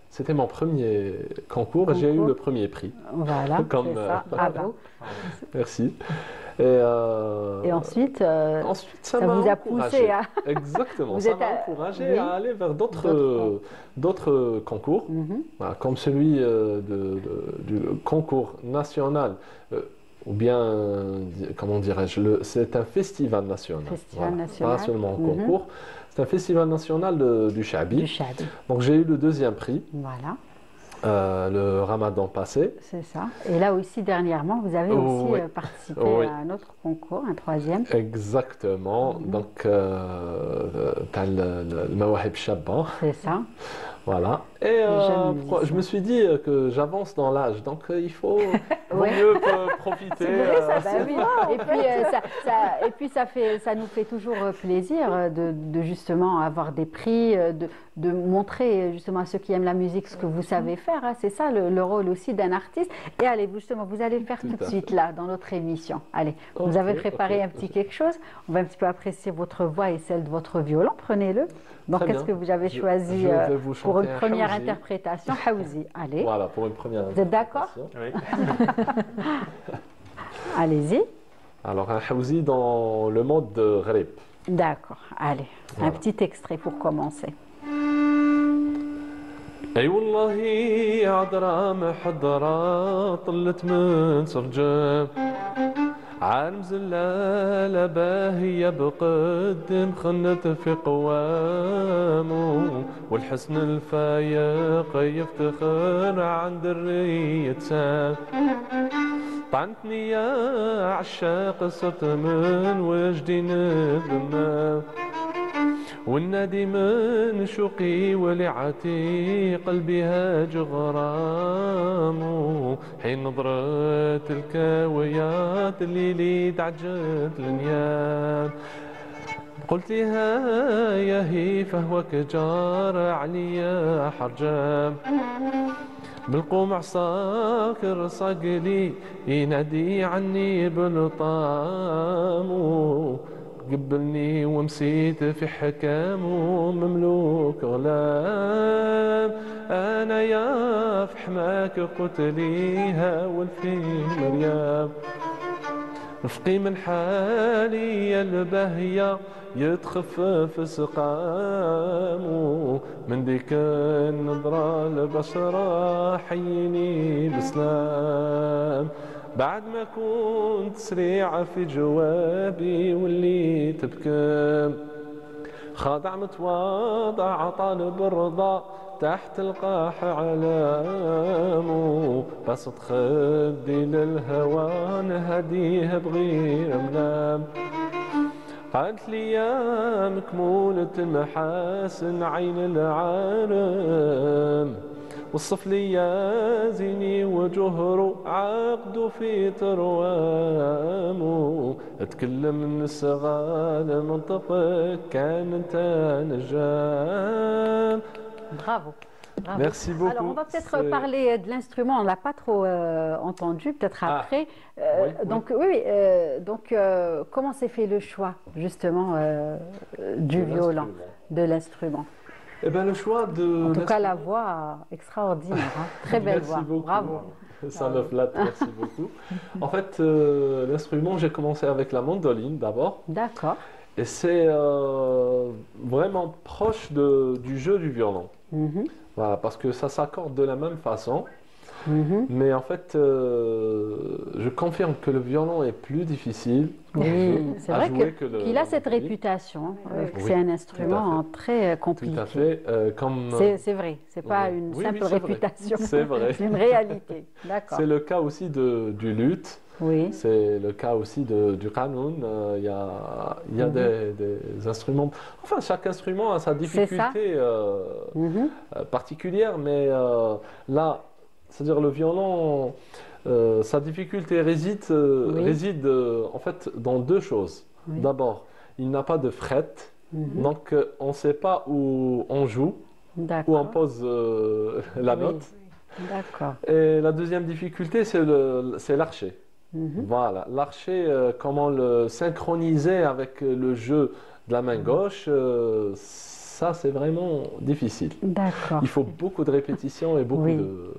C'était mon premier concours et j'ai eu le premier prix. Voilà, Comme, c'est ça, bravo. Merci. Et ensuite, ensuite, ça ça m'a vous a encouragé. poussé à... Exactement, Vous ça êtes m'a à- encouragé oui. à aller vers D'autres d'autres concours, voilà, comme celui du concours national, ou bien, comment dirais-je, c'est un festival national. Festival national. Pas seulement un concours, c'est un festival national du Chabi. du Chad. Donc j'ai eu le deuxième prix, Voilà, le Ramadan passé. c'est ça. Et là aussi, dernièrement, vous avez aussi Oui. participé Oui. à un autre concours, un troisième. Exactement, donc t'as le Mawahib Shabba. C'est ça. Voilà. Et jeunes musiciens. je me suis dit que j'avance dans l'âge, donc il faut vaut Ouais. mieux profiter. Bah oui. Et puis, et puis ça nous fait toujours plaisir de justement avoir des prix, de montrer justement à ceux qui aiment la musique ce que vous savez faire. Hein. C'est ça le rôle aussi d'un artiste. Et allez, justement, vous allez le faire tout de à suite là, dans notre émission. Allez, vous avez préparé un petit quelque chose. On va un petit peu apprécier votre voix et celle de votre violon. Prenez-le. Donc, Très qu'est-ce que bien. vous avez choisi je vais vous pour chanter une un première Hawzi. interprétation? Hawzi, allez. Voilà, pour une première. Vous êtes d'accord? interprétation. Oui. Allez-y. Alors, un Hawzi dans le mode de Ghrib. D'accord, allez. Un Voilà. petit extrait pour commencer. اي والله عذرا محضرة طلت من سرجان عالم زلالة باهية بقدم خنت في قوامه والحسن الفايق يفتخر عند الرية سام طعنتني يا عشاق صرت من وجدي ندمام والنادي من شوقي ولعتي قلبي هاج غرامه حين نظرت الكاويات اللي دعجت النيام قلت يا هي فهوك جار عليا حرجام بالقوم عصاكر صقلي ينادي عني بالطامو قبلني ومسيت في حكامه مملوك غلام انا يا في حماك قتليها والفي مريم رفقي من حالي البهية يتخفف سقامه من ديك النظرة البشرة حيني بسلام بعد ما كنت سريعة في جوابي واللي تبكم خاضع متواضع طالب الرضا تحت القاح علامه بسط خدي للهوى نهديه بغير ملام قالت لي يا مكمولة المحاسن عين العالم وصف لي يا زيني وجهره عقده في تروامه اتكلم من الصغال منطقك كان انت نجام. Bravo. Bravo. Merci beaucoup. Alors, on va peut-être C'est- parler de l'instrument. On ne l'a pas trop entendu, peut-être Ah. après. Oui, donc, oui, donc, comment s'est fait le choix, justement, du violon, de l'instrument? Eh ben, le choix de En tout cas, la l'instrument- voix extraordinaire, hein. Très belle Merci voix. beaucoup. Bravo. Ça me flatte, merci beaucoup. En fait, l'instrument, j'ai commencé avec la mandoline d'abord. D'accord. Et c'est vraiment proche du jeu du violon. Mhm, Voilà, parce que ça s'accorde de la même façon. mhm. Mais en fait, je confirme que le violon est plus difficile Oui, c'est à vrai jouer que le qu'il a cette mandoline. réputation, que Oui, c'est un tout à instrument fait. très Tout compliqué. à fait. Comme C'est vrai, c'est pas oui. une Oui, oui, simple c'est vrai. réputation, c'est vrai. c'est une réalité. D'accord. C'est le cas aussi du luth. Oui, C'est le cas aussi du qanoun. Il y a des instruments. Enfin, chaque instrument a sa ça. difficulté Mhm. particulière, mais là, c'est-à-dire le violon, sa difficulté réside en fait dans deux choses. Oui. D'abord, il n'a pas de fret, Mhm. donc on ne sait pas où on joue, où on D'accord. pose la Oui. note. D'accord. Et la deuxième difficulté, c'est l'archet. Mhm. Voilà, l'archet, comment le synchroniser avec le jeu de la main gauche, ça c'est vraiment difficile. D'accord. Il faut beaucoup de répétitions et beaucoup Oui. de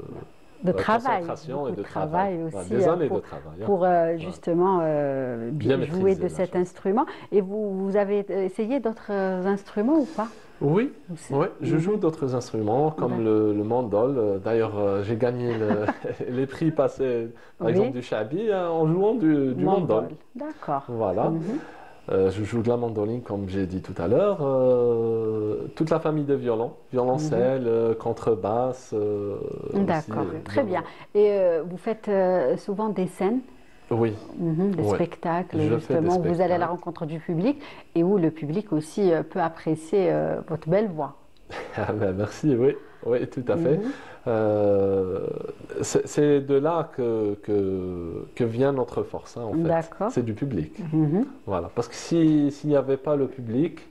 De travail, concentration beaucoup et de de travail Voilà, aussi, des années pour- de travail. Hein. pour justement Bien jouer maîtriser de la cet chose. instrument. Et vous avez essayé d'autres instruments ou pas? Oui, Ou c'est- ouais, je joue Mhm. d'autres instruments comme le mandol. D'ailleurs, j'ai gagné les prix passés, par Oui. exemple du Chabi, en jouant du mandol. D'accord. Voilà. Mhm. Je joue de la mandoline, comme j'ai dit tout à l'heure. Toute la famille de violons, violoncelle, contrebasse. D'accord, aussi, très bien. Et vous faites souvent des scènes, Oui, des Ouais. spectacles, Je fais des justement, où vous allez à la spectacles. rencontre du public et où le public aussi peut apprécier votre belle voix. Ah ben, merci, oui, oui, tout à fait. Mhm. C'est de là que vient notre force, hein, en fait. D'accord. C'est du public. Mhm. Voilà. Parce que s'il n'y avait pas le public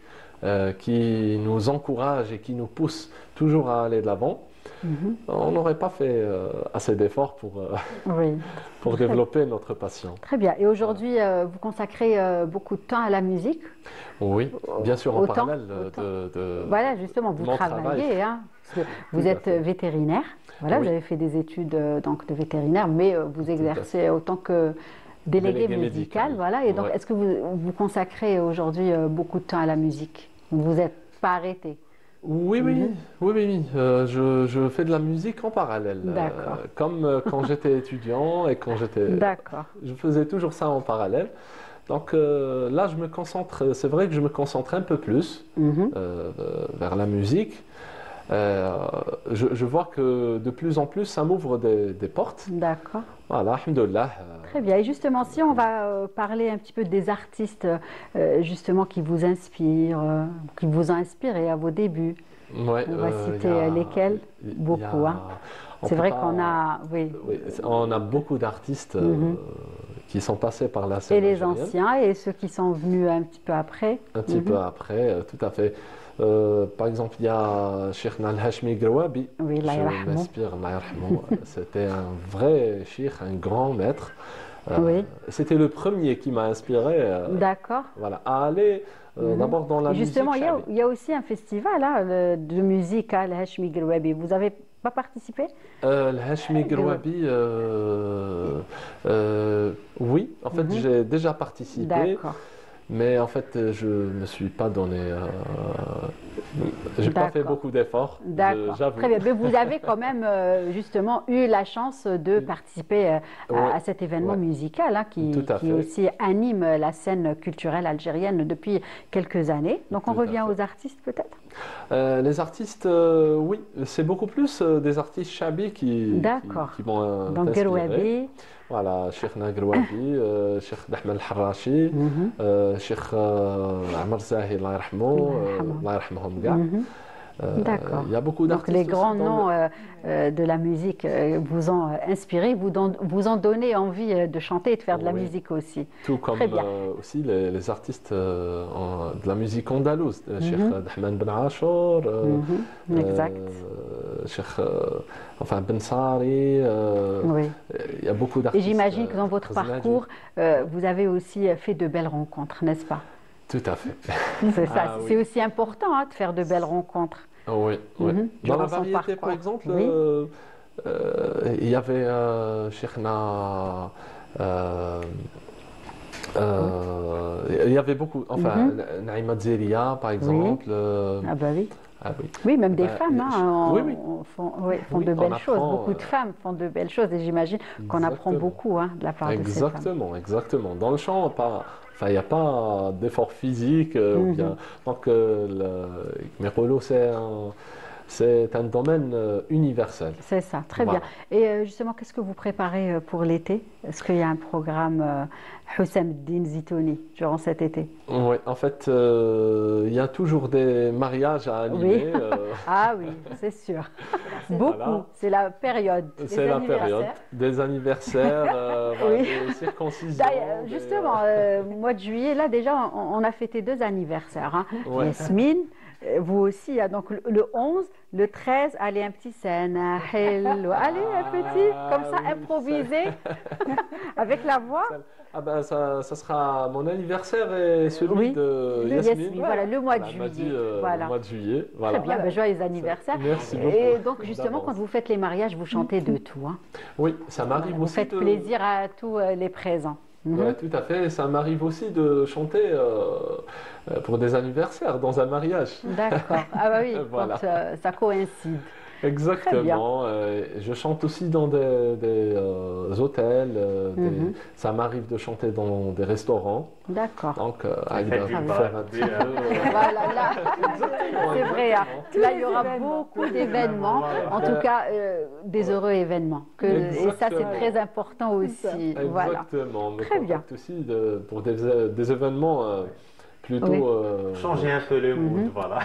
qui nous encourage et qui nous pousse toujours à aller de l'avant, Mhm. on n'aurait pas fait assez d'efforts Oui, pour développer notre passion. très bien. Et aujourd'hui, vous consacrez beaucoup de temps à la musique. Oui, bien sûr, en Autant- parallèle autant. de Voilà, justement, vous mon travaillez, hein, parce que vous Tout à êtes fait. vétérinaire. Voilà, Oui. vous avez fait des études donc de vétérinaire, mais vous exercez autant que délégué Délégué médical. médical. Voilà. Et donc, Ouais. est-ce que vous consacrez aujourd'hui beaucoup de temps à la musique? Vous n'êtes pas arrêté? Oui, oui, Mhm. oui, oui, oui. Je fais de la musique en parallèle. D'accord. Comme quand j'étais étudiant et quand j'étais... D'accord. Je faisais toujours ça en parallèle. Donc là, je me concentre, c'est vrai que je me concentre un peu plus Mhm. vers la musique. Je vois que de plus en plus, ça m'ouvre des portes. D'accord. Voilà, alhamdoulilah. Très bien. Et justement, si on va parler un petit peu des artistes justement qui vous inspirent, qui vous ont inspiré à vos débuts. Ouais, On va citer il y a- lesquels? il y a- Beaucoup, hein. on C'est peut vrai pas- qu'on a, oui, Oui, on a beaucoup d'artistes Mhm. qui sont passés par la scène et les algérienne. anciens et ceux qui sont venus un petit peu après. Un petit Mhm. peu après, tout à fait. Par exemple, il y a Cheikh Al-Hashmi Grouabi. Oui, Allah Je yarhamou. m'inspire, Allah yarhamou. C'était un vrai cheikh, un grand maître. Oui. C'était le premier qui m'a inspiré D'accord. voilà, à aller Mhm. d'abord dans la Et justement, musique. il y a aussi un festival hein, de musique à Hashmi Grouabi. Vous n'avez pas participé? Al-Hashmi Grouabi, oui, en fait, Mhm. j'ai déjà participé. D'accord. Mais en fait, je ne me suis pas donné. J'ai pas fait D'accord. beaucoup d'efforts, D'accord. j'avoue. Très bien. Mais vous avez quand même justement eu la chance de participer Ouais. à cet événement Ouais. musical hein, Tout à qui fait. aussi anime la scène culturelle algérienne depuis quelques années. Donc on Tout à revient fait. aux artistes peut-être? Les artistes, oui, c'est beaucoup plus des artistes chabi D'accord. qui m'ont Donc inspiré. Grouabi. Voilà, Cheikh Grouabi, Cheikh Ahmed Al-Harrachi, Mhm. Cheikh Amr Zahi, Allah yarhamou, Allah yarhamhum k'a. Mhm. D'accord. Il y a beaucoup Donc d'artistes les aussi grands dans le- noms de la musique vous ont inspiré, vous ont donné envie de chanter et de faire de la Oui. musique aussi. Tout comme Très bien. aussi les artistes de la musique andalouse, Cheikh Ahmed Ben Achour, Mhm. Exact. Cheikh enfin Ben Sari, Oui. il y a beaucoup Et d'artistes. j'imagine que dans votre Khaznaji. parcours, vous avez aussi fait de belles rencontres, n'est-ce pas? Tout à fait. C'est ça. Ah oui. C'est aussi important hein, de faire de belles rencontres. Oui, oui. Mhm. Dans la Durant son variété, par parcours. exemple, Oui. il y avait Cheikhna. Il y avait beaucoup, enfin, Naïma Zeria, par exemple. Ah bah oui. Ah oui. Oui, même des Bah, femmes hein, oui, oui. font Oui, de on belles choses. apprend, Beaucoup de femmes font de belles choses et j'imagine qu'on apprend Exactement. beaucoup hein, de la part de ces femmes. Exactement, exactement. Dans le champ, enfin, il n'y a pas d'effort physique ou bien. Donc, Mekolo, c'est un domaine universel. C'est ça, très Voilà. bien. Et justement, qu'est-ce que vous préparez pour l'été? Est-ce qu'il y a un programme Houssam Din Zitouni durant cet été? Oui, en fait, il y a toujours des mariages à animer. Ah oui, c'est sûr. Beaucoup, Voilà. c'est la période. C'est la période des anniversaires, voilà, Oui. des circoncisions. D'ailleurs, justement, mois de juillet, là déjà, on a fêté 2 anniversaires. Hein. Ouais. Yasmine, vous aussi, hein, donc le 11, le 13, allez un petit scène, allez un petit, comme ça, oui, improvisé, avec la voix. Ah ben ça sera mon anniversaire et celui Oui, de le Yasmine. Yasmine, voilà, le mois de Elle m'a dit, juillet. Voilà. le mois de juillet. Voilà. Très bien, ben, joyeux anniversaire. Merci Et beaucoup. donc, justement, D'avance. quand vous faites les mariages, vous chantez de tout. Hein. Oui, ça m'arrive Vous aussi faites de... plaisir à tous les présents. Ouais, tout à fait. Ça m'arrive aussi de chanter pour des anniversaires dans un mariage. D'accord. Ah bah oui, Voilà. quand ça coïncide. Exactement. Je chante aussi dans des hôtels. Ça m'arrive de chanter dans des restaurants. D'accord. Donc, Faites Aïda, une pour faire un bonne petit peu, Voilà, là, c'est vrai. Hein. Tous Là, les il y aura événements. beaucoup d'événements, en tout cas des heureux événements. Et ça, c'est Exactement. très important aussi. Voilà. Exactement. Me Très bien. contacte aussi pour des événements plutôt. Oui. Changer un peu le mood, voilà.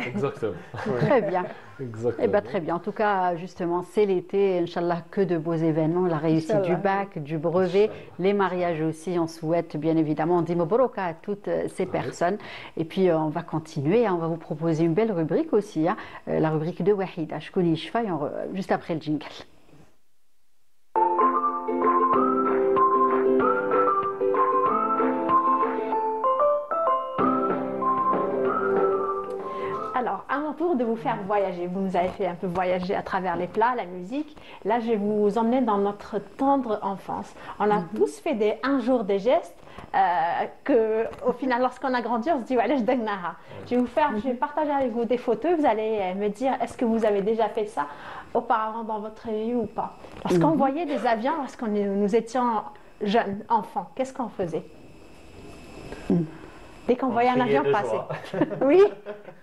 Exactement. Très bien. Exactement. Eh bien, très bien. En tout cas, justement, c'est l'été. Inch'Allah, que de beaux événements. La réussite du bac, du brevet, les mariages aussi. On souhaite, bien évidemment, on dit mabrouk à toutes ces personnes. Et puis, on va continuer. On va vous proposer une belle rubrique aussi. Hein, la rubrique de Wahida. Je connais Ishfa, juste après le jingle. Alors, à mon tour de vous faire voyager. Vous nous avez fait un peu voyager à travers les plats, la musique. Là, je vais vous emmener dans notre tendre enfance. On a tous fait un jour des gestes que, au final, lorsqu'on a grandi, on se dit, ouais, je vais partager avec vous des photos. Vous allez me dire, est-ce que vous avez déjà fait ça auparavant dans votre vie ou pas? Lorsqu'on voyait des avions, nous étions jeunes, enfants, qu'est-ce qu'on faisait? Dès qu'on voyait un criait avion de passer. joie. Oui.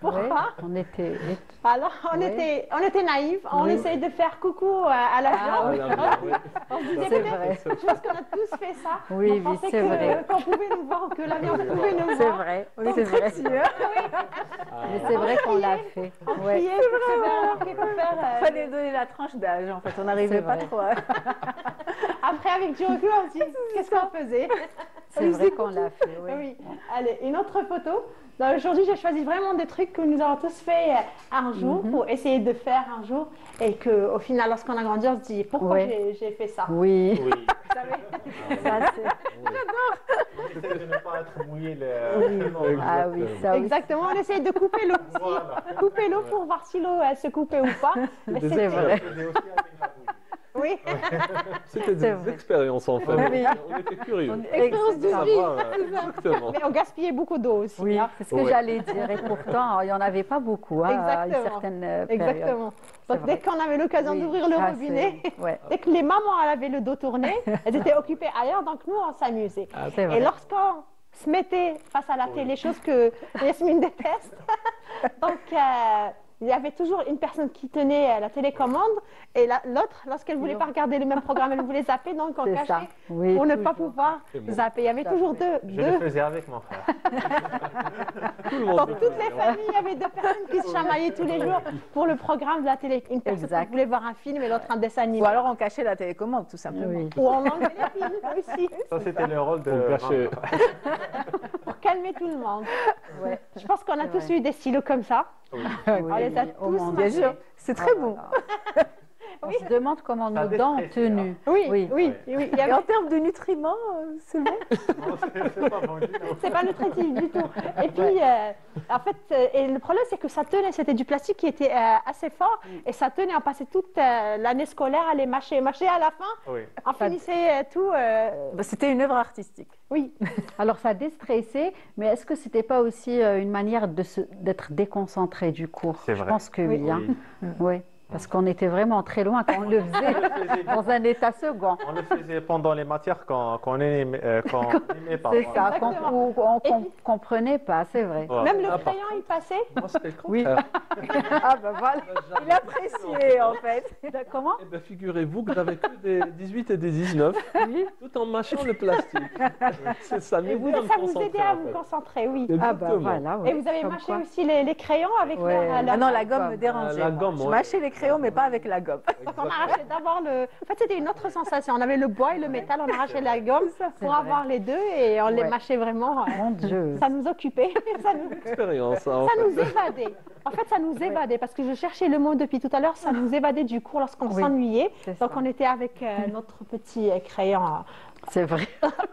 Pourquoi? Ouais, on était. Alors, on était naïfs, on essayait de faire coucou à l'avion. On se disait C'est peut-être, vrai. je pense qu'on a tous fait ça. Oui, on oui, pensait c'est vrai. qu'on pouvait nous voir, que l'avion pouvait nous C'est voir. vrai. Oui, c'est vrai. Mais c'est vrai qu'on l'a fait. On Ouais. criait pour se faire quelque part. Il fallait donner la tranche d'âge en fait, on n'arrivait C'est pas vrai. trop. Après, avec du recul, on se dit, qu'est-ce qu'on faisait? C'est vrai qu'on l'a fait. Oui. Oui. Allez, une autre photo. Aujourd'hui, j'ai choisi vraiment des trucs que nous avons tous fait un jour pour essayer de faire un jour et qu'au final, lorsqu'on a grandi, on se dit pourquoi Ouais. j'ai fait ça. Oui. Oui. Vous savez Ça, c'est- J'essaie de ne pas être mouillé Ah oui, ça aussi. Exactement, on essaye de couper l'eau aussi. Voilà. Couper l'eau pour voir si l'eau elle se coupait ou pas. Mais C'est c'était- vrai. Oui, C'était C'est des vrai. expériences en fait. Oui. On était curieux. expérience de Ça vie. va, exactement. Mais on gaspillait beaucoup d'eau aussi. Oui, hein. c'est ce que Ouais. j'allais dire. Et pourtant, il n'y en avait pas beaucoup hein, à une Exactement. certaine période. Exactement. C'est Donc dès vrai. qu'on avait l'occasion Oui, d'ouvrir le ça, robinet, c'est- ouais. dès que les mamans elles avaient le dos tourné, elles étaient occupées ailleurs, donc nous on s'amusait. C'est vrai. Et lorsqu'on se mettait face à la télé, chose que Yasmine déteste, donc il y avait toujours une personne qui tenait la télécommande et l'autre, lorsqu'elle ne voulait pas regarder le même programme, elle voulait zapper, donc on C'est cachait ça. Oui, pour ne pas toujours. pouvoir C'est bon. zapper. Il y avait Tout à toujours fait. Je le deux. faisais avec mon frère. Tout le monde Dans le toutes les faisait, hein. familles, il y avait deux personnes qui se chamaillaient tous les jours pour le programme de la télé. Une personne Exact. qui voulait voir un film et l'autre un dessin animé. Ou alors on cachait la télécommande tout simplement. Oui. Ou on enlevait les films aussi Ça, c'était le rôle de. Pour cacher. pour calmer tout le monde. Ouais. Je pense qu'on a C'est tous eu des stylos comme ça. Oui, On les a oui, au tous monde. Bien mangés. sûr, c'est très bon. On se demande comment Ça nos dents ont déstresse, tenu. Oui, Oui. oui, oui. Il y Et avait- en termes de nutriments, c'est bon. Non, c'est pas bon du tout. C'est pas nutritif du tout. Et puis, en fait, et le problème, c'est que ça tenait. C'était du plastique qui était assez fort et ça tenait. On passait toute l'année scolaire à les mâcher. Mâcher à la fin, Oui. on finissait tout. Bah, c'était une œuvre artistique. Oui, Alors ça déstressait, mais est-ce que c'était pas aussi une manière d'être déconcentré du cours? C'est Je vrai. pense que oui. Oui. Hein. Oui. Oui, parce qu'on était vraiment très loin quand on le faisait dans un état second. On le faisait pendant les matières qu'on n'aimait pas. C'est ça, Exactement. ou on Et puis- comprenait pas, c'est vrai. Ouais. même le Ah, par crayon, il passait. Moi, c'était le Oui. contraire. Ah ben voilà. Il appréciait, en fait. Comment? Eh ben, figurez-vous que j'avais que des 18 et des 19, tout en mâchant le plastique. Ça Et m'aidait à me ça vous concentrer, aidait à en vous fait. concentrer, oui. Ah ben Exactement. voilà. ouais. Et vous avez Comme mâché quoi. aussi les crayons avec Ouais. leur- Ah non, la gomme gomme. me dérangeait. La moi. gomme, Je ouais. mâchais les crayons, mais pas avec la gomme. On arrachait d'abord le. En fait, c'était une autre sensation. On avait le bois et le métal, on arrachait la gomme c'est pour vrai. avoir les deux et on les Ouais. mâchait vraiment. Mon Dieu. Ça nous occupait. Ça nous, Expérience, hein, en ça fait. nous évadait. En fait, ça nous évadait parce que je cherchais le mot depuis tout à l'heure. Ça nous évadait du cours lorsqu'on Oui, s'ennuyait. c'est Donc, ça. on était avec notre petit crayon C'est vrai.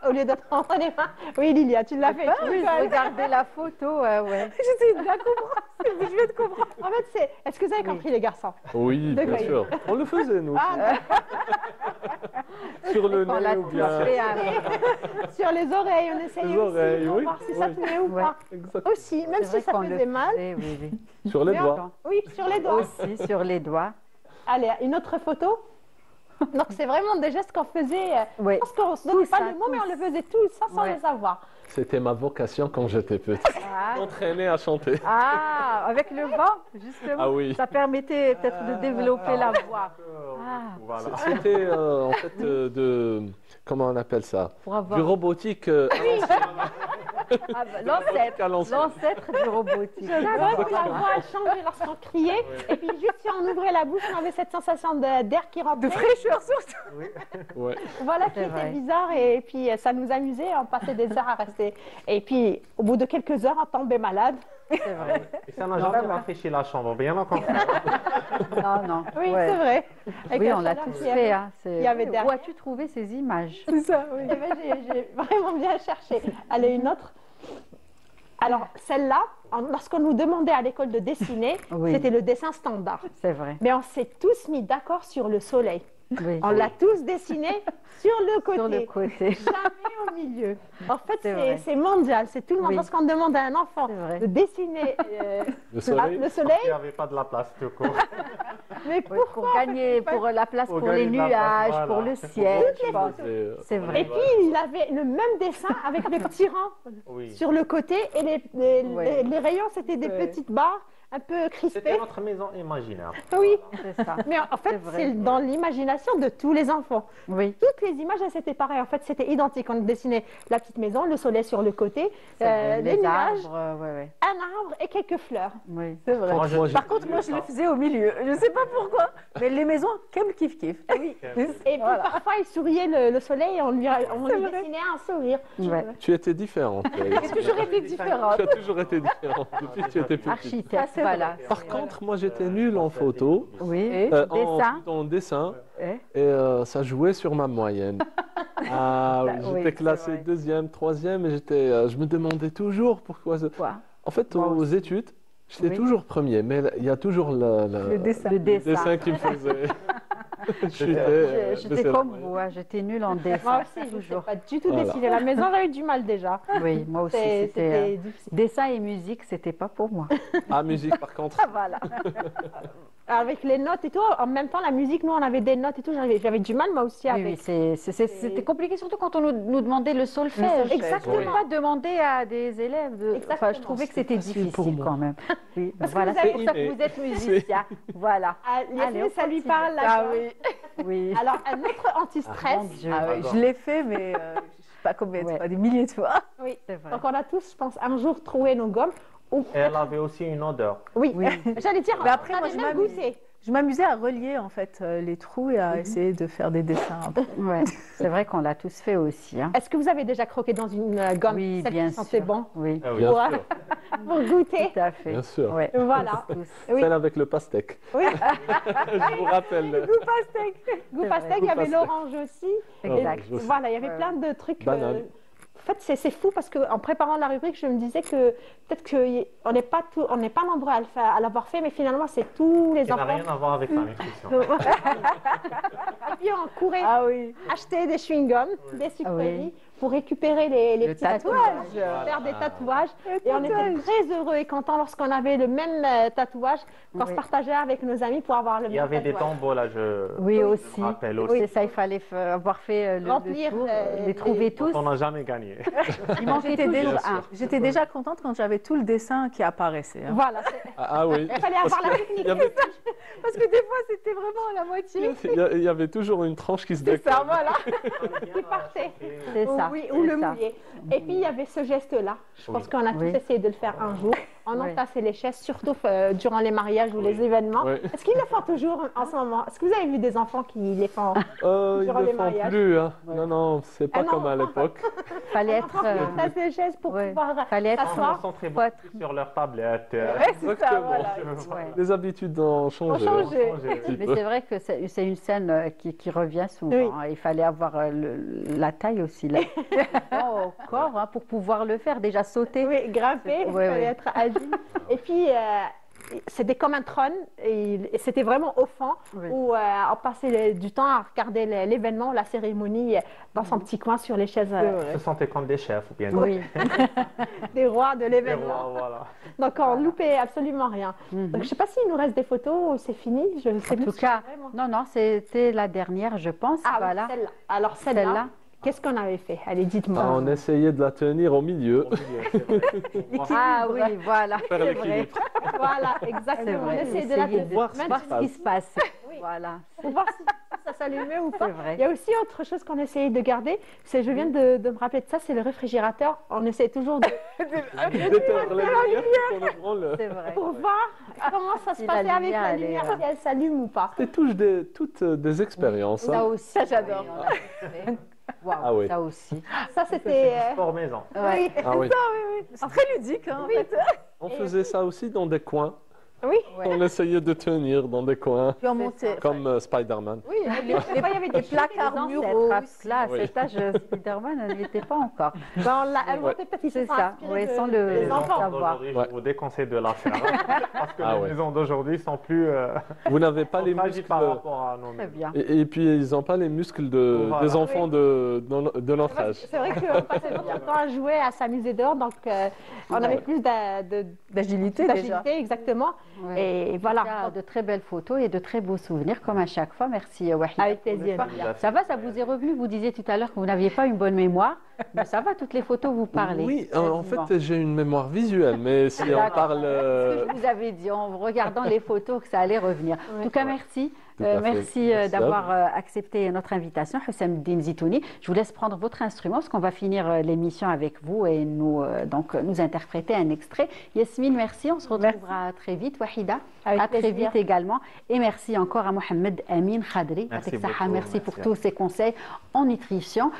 au lieu d'être en les mains. Oui, Lilia, tu l'as fait. Tu Oui, rigoles. regardez la photo, ouais. J'essaie de la comprendre. Je viens de comprendre. En fait, c'est. Est-ce que vous avez compris, les garçons? Oui, De bien quoi sûr. On le faisait, nous. Ah, Sur le On l'a nez ou tous bien. fait, hein. sur les oreilles, on essayait Les oreilles, aussi pour oui, voir si ça oui. tenait ou Ouais. pas. Exactement. Aussi, même C'est si vrai ça qu'on le faisait mal. faisait, oui. Sur les Mais doigts. Oui, sur les doigts. Aussi sur les doigts. Allez, une autre photo. Donc, c'est vraiment des gestes qu'on faisait. Oui. Je pense qu'on ne se donnait Tous, pas hein, le mot, mais tous. on le faisait tous sans Ouais. le savoir. C'était ma vocation quand j'étais petit. Ah. M'entraîner à chanter. Ah, avec le vent, justement. Ah oui. Ça permettait peut-être de développer la voix. Ah. Voilà. C'était en fait de. Comment on appelle ça? Pour avoir Du robotique. Ah, bah, l'ancêtre, à l'ancienne. l'ancêtre du robotique. J'adore que la voix elle changeait lorsqu'on criait. Et puis, juste si on ouvrait la bouche, on avait cette sensation d'air qui De rentrait. fraîcheur surtout. Ouais. Voilà qui C'est était vrai. bizarre. Et puis, ça nous amusait. On passait des heures à rester. Et puis, au bout de quelques heures, on tombait malade. C'est vrai. Et ça n'a jamais rafraîchi la chambre, bien au contraire. Non, non. Oui, Ouais. c'est vrai. Avec Oui, la on l'a chaleur tous qu'il y avait. fait. Hein. il y avait Où derrière. as-tu trouvé ces images? C'est ça, oui. Eh ben, j'ai vraiment bien cherché. Allez, une autre. Alors, celle-là, lorsqu'on nous demandait à l'école de dessiner, Oui. c'était le dessin standard. C'est vrai. Mais on s'est tous mis d'accord sur le soleil. Oui. On l'a tous dessiné sur le côté. Sur le côté. Jamais au milieu. En fait, C'est vrai. c'est mondial. C'est tout le monde. Oui. Lorsqu'on demande à un enfant C'est vrai. de dessiner Le soleil. le soleil, Il n'y avait pas de la place tout court. mais Oui, pour gagner, pour la place, Pour pour les gagner de la place, nuages, pour voilà. le ciel, je pense. C'est Et vrai. puis, il avait le même dessin avec des petits rangs Oui. sur le côté et Ouais. les rayons, c'était des Ouais. petites barres un peu C'était crispées. notre maison imaginaire. Oui, C'est ça. mais en fait, C'est vrai. c'est dans l'imagination de tous les enfants. Oui. Toutes les images, elles, c'était pareil. En fait, c'était identique. On dessinait la petite maison, le soleil sur le côté, C'est vrai. les nuages, arbres, ouais. un arbre et quelques fleurs. Oui. C'est vrai. Moi, j'ai- Par contre, moi, je le faisais au milieu. Je sais pas pourquoi. Mais les maisons, comme kiff-kiff. Et puis, Voilà. parfois, il souriait le soleil et on lui vrai. dessinait un sourire. Ouais. Tu étais différente. J'ai toujours été différente. Tu as toujours été différente depuis que tu étais petite. Architecte, c'est voilà. Par contre, moi j'étais nul en photo, Oui. en Dessin. dessin, Eh, et ça jouait sur ma moyenne. Ah, oui, Oui, j'étais c'est classé vrai. deuxième, troisième, et je me demandais toujours pourquoi. Quoi? En fait, Moi aux études, j'étais Oui. toujours premier, mais il y a toujours Le dessin. Le le dessin. dessin qui me faisait chuter. J'étais baisser la comme moyenne. vous, hein, j'étais nulle en dessin. Moi aussi, je ne sais toujours. pas du tout Voilà. dessiner. La maison, j'avais eu du mal déjà. Oui, moi aussi, C'était c'était difficile. dessin et musique, c'était pas pour moi. Ah, musique par contre. Voilà. Avec les notes et tout, en même temps, la musique, nous, on avait des notes et tout. J'avais du mal, moi aussi, Oui, avec. oui, c'était compliqué, surtout quand on nous demandait le solfège. Exactement. Je ne pouvais pas demander à des élèves. Enfin, je Exactement. trouvais que c'était facile pour difficile moi. quand même. Oui, Parce que voilà, vous c'est avez- pour ça que vous êtes musicien. Voilà. Ah, Yasmine, Allez, on ça lui continue. parle là. Ah oui. Oui. Alors, un autre Ah, anti-stress. mon Dieu. Ah oui, je l'ai fait, mais je sais pas combien de Ouais. fois, des milliers de fois. Oui. C'est vrai. Donc, on a tous, je pense, un jour trouvé nos gommes. Et elle avait aussi une odeur. Oui, Oui. j'allais dire, Mais après, on moi, avait je même m'amuse. goûté. Je m'amusais à relier en fait les trous et à essayer de faire des dessins. un peu. Ouais, c'est vrai qu'on l'a tous fait aussi. Hein. Est-ce que vous avez déjà croqué dans une gomme, Oui, celle bien qui sentait sûr. bon, Oui, Ah oui. Bien Ouais. sûr, pour goûter? tout à fait. bien sûr. Ouais. Voilà. Tous. Oui. Celle avec le pastèque. Oui. Je vous rappelle. Goût C'est pastèque, vrai, il y avait goût l'orange aussi. Exact. je sais. Voilà, il y avait Ouais, plein de trucs. Banane. En fait, c'est fou parce qu'en préparant la rubrique, je me disais que peut-être qu'on n'est pas, on n'est pas nombreux à à l'avoir fait, mais finalement, c'est tous les Qui n'a enfants. rien à voir avec la nutrition. Et puis, on courait Ah oui. acheter des chewing-gums, des sucreries pour récupérer les Le petits tatouage. faire des tatouages. Et on était très heureux et contents lorsqu'on avait le même tatouage, qu'on se Oui. partageait avec nos amis pour avoir le Il y même avait des tatouage. tombeaux là, Oui, je aussi. me rappelle Oui, aussi. c'est ça, il fallait avoir fait le Remplir, tour, les- les trouver tous. On n'a jamais gagné. Il manquait J'étais toujours déjà, un. j'étais déjà contente quand j'avais tout le dessin qui apparaissait. hein. Voilà, Ah oui. il fallait avoir la technique. Il y avait, Parce que des fois, c'était vraiment à la moitié. il y avait toujours une tranche qui se C'est ça, décolle. voilà. Qui partait. C'est ça. Oui, ou c'est le ça. mouiller. Et puis il y avait ce geste-là. Je pense qu'on a tous Oui. essayé de le faire un jour. On Oui. entassait les chaises, surtout durant les mariages ou les événements. Oui. Est-ce qu'ils le font toujours en ce moment? Est-ce que vous avez vu des enfants qui les font? Ils Durant ne les le font mariages. plus. Hein. Non, non, c'est pas Ah non. comme à l'époque. Fallait être. On entasse les chaises pour ouais. pouvoir Fallait être. Ils s'asseoir. sont très Faut bons être- sur leur tablette. Ouais, c'est ça, Exactement. voilà. Ouais. Les habitudes ont changé. Ont changé. Un petit Mais peu. c'est vrai que c'est une scène qui revient souvent. Oui. Hein. Il fallait avoir la taille aussi, là. Au corps, hein, pour pouvoir le faire. Déjà sauter. Oui, grimper, il Ouais, fallait ouais. être agile. Et puis, c'était comme un trône, et c'était vraiment au fond, Oui. où on passait du temps à regarder l'événement, la cérémonie, dans son petit coin sur les chaises Ils se sentaient comme des chefs ou bien Oui. des rois de des l'événement. rois, voilà. Donc, on loupait absolument rien. Mhm. Donc, je ne sais pas s'il nous reste des photos ou c'est fini. Je sais En plus tout si cas, c'est vraiment- non, non, c'était la dernière, je pense. Ah, oui, voilà. celle-là. Alors, celle-là, Celle-là. qu'est-ce qu'on avait fait? Allez, dites-moi. Ah, on essayait de la tenir au milieu. Au milieu, c'est vrai. Ah oui, voilà. Faire C'est vrai. l'équilibre. Voilà, C'est exactement. On vrai. essaie de la Essayer tenir. voir ce qui Maintenant, se Ce qui se passe. Oui. Voilà. pour voir si ça s'allumait ou pas. C'est vrai. Il y a aussi autre chose qu'on essayait de garder. C'est, je viens de me rappeler de ça, c'est le réfrigérateur. On essaie toujours de D'éteindre la lumière pour qu'on branle. C'est vrai. pour voir comment ça se Si la passait avec lumière, la elle est, lumière, si elle s'allume ou pas. C'était toutes des expériences. Ça hein. aussi. Ça, j'adore. Oui, on l'a fait. Waouh, Ah oui. ça aussi. Ça, c'était. Sport maison. Ouais. Ah oui. C'est très ludique, hein, en fait. On faisait ça aussi dans des coins. Oui. Ouais. On essayait de tenir dans des coins, Puis on montait. comme Spider-Man. Oui, Des fois, il y avait des placards Les muraux ancêtres, à- aussi. là, à Oui. cet âge, Spider-Man n'y était pas encore. Ben, on l'a Ouais. inventé peut-être qu'ils se C'est sont ça, inspirés ouais, de- sans le- des Les enfants. enfants savoir. d'aujourd'hui, Ouais. je vous déconseille de la faire. Parce que Ah les ouais. maisons d'aujourd'hui sont plus Vous n'avez pas les fragiles muscles. par rapport à nos Très bien. Et puis, ils n'ont pas les muscles Voilà. des enfants de notre âge. C'est vrai qu'on passait notre temps à jouer, à s'amuser dehors, donc on avait plus D'agilité, déjà. d'agilité, exactement. Ouais. Et Il y voilà. a de très belles photos et de très beaux souvenirs, comme à chaque fois. Merci, Wahida. Avec plaisir. Ça va, ça vous est revenu? Vous disiez tout à l'heure que vous n'aviez pas une bonne mémoire. Mais ça va, toutes les photos vous parlent. Oui, en fait, j'ai une mémoire visuelle, mais si on D'accord. parle. Ce que je vous avais dit en regardant les photos que ça allait revenir. En tout cas, merci. Tout à fait. Merci Merci à d'avoir accepté notre invitation, Hussam Din Zitouni. Je vous laisse prendre votre instrument parce qu'on va finir l'émission avec vous et nous interpréter un extrait. Yasmine, merci. On se retrouvera très vite. Wahida, Avec à très plaisir. vite également. Et merci encore à Mohamed Amin Khadri. Merci Avec Saha, beaucoup. merci pour Merci à tous ces conseils en nutrition.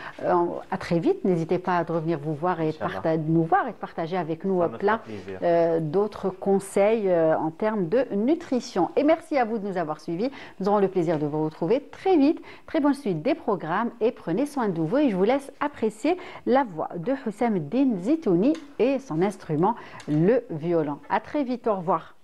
À très vite. N'hésitez pas à revenir vous voir et Inch'Allah. nous voir et de partager avec nous Ça me plein fera plaisir. d'autres conseils en termes de nutrition. Et merci à vous de nous avoir suivis. Nous aurons le plaisir de vous retrouver très vite. Très bonne suite des programmes et prenez soin de vous. Et je vous laisse apprécier la voix de Hussam Din Zitouni et son instrument, le violon. À très vite. Au revoir.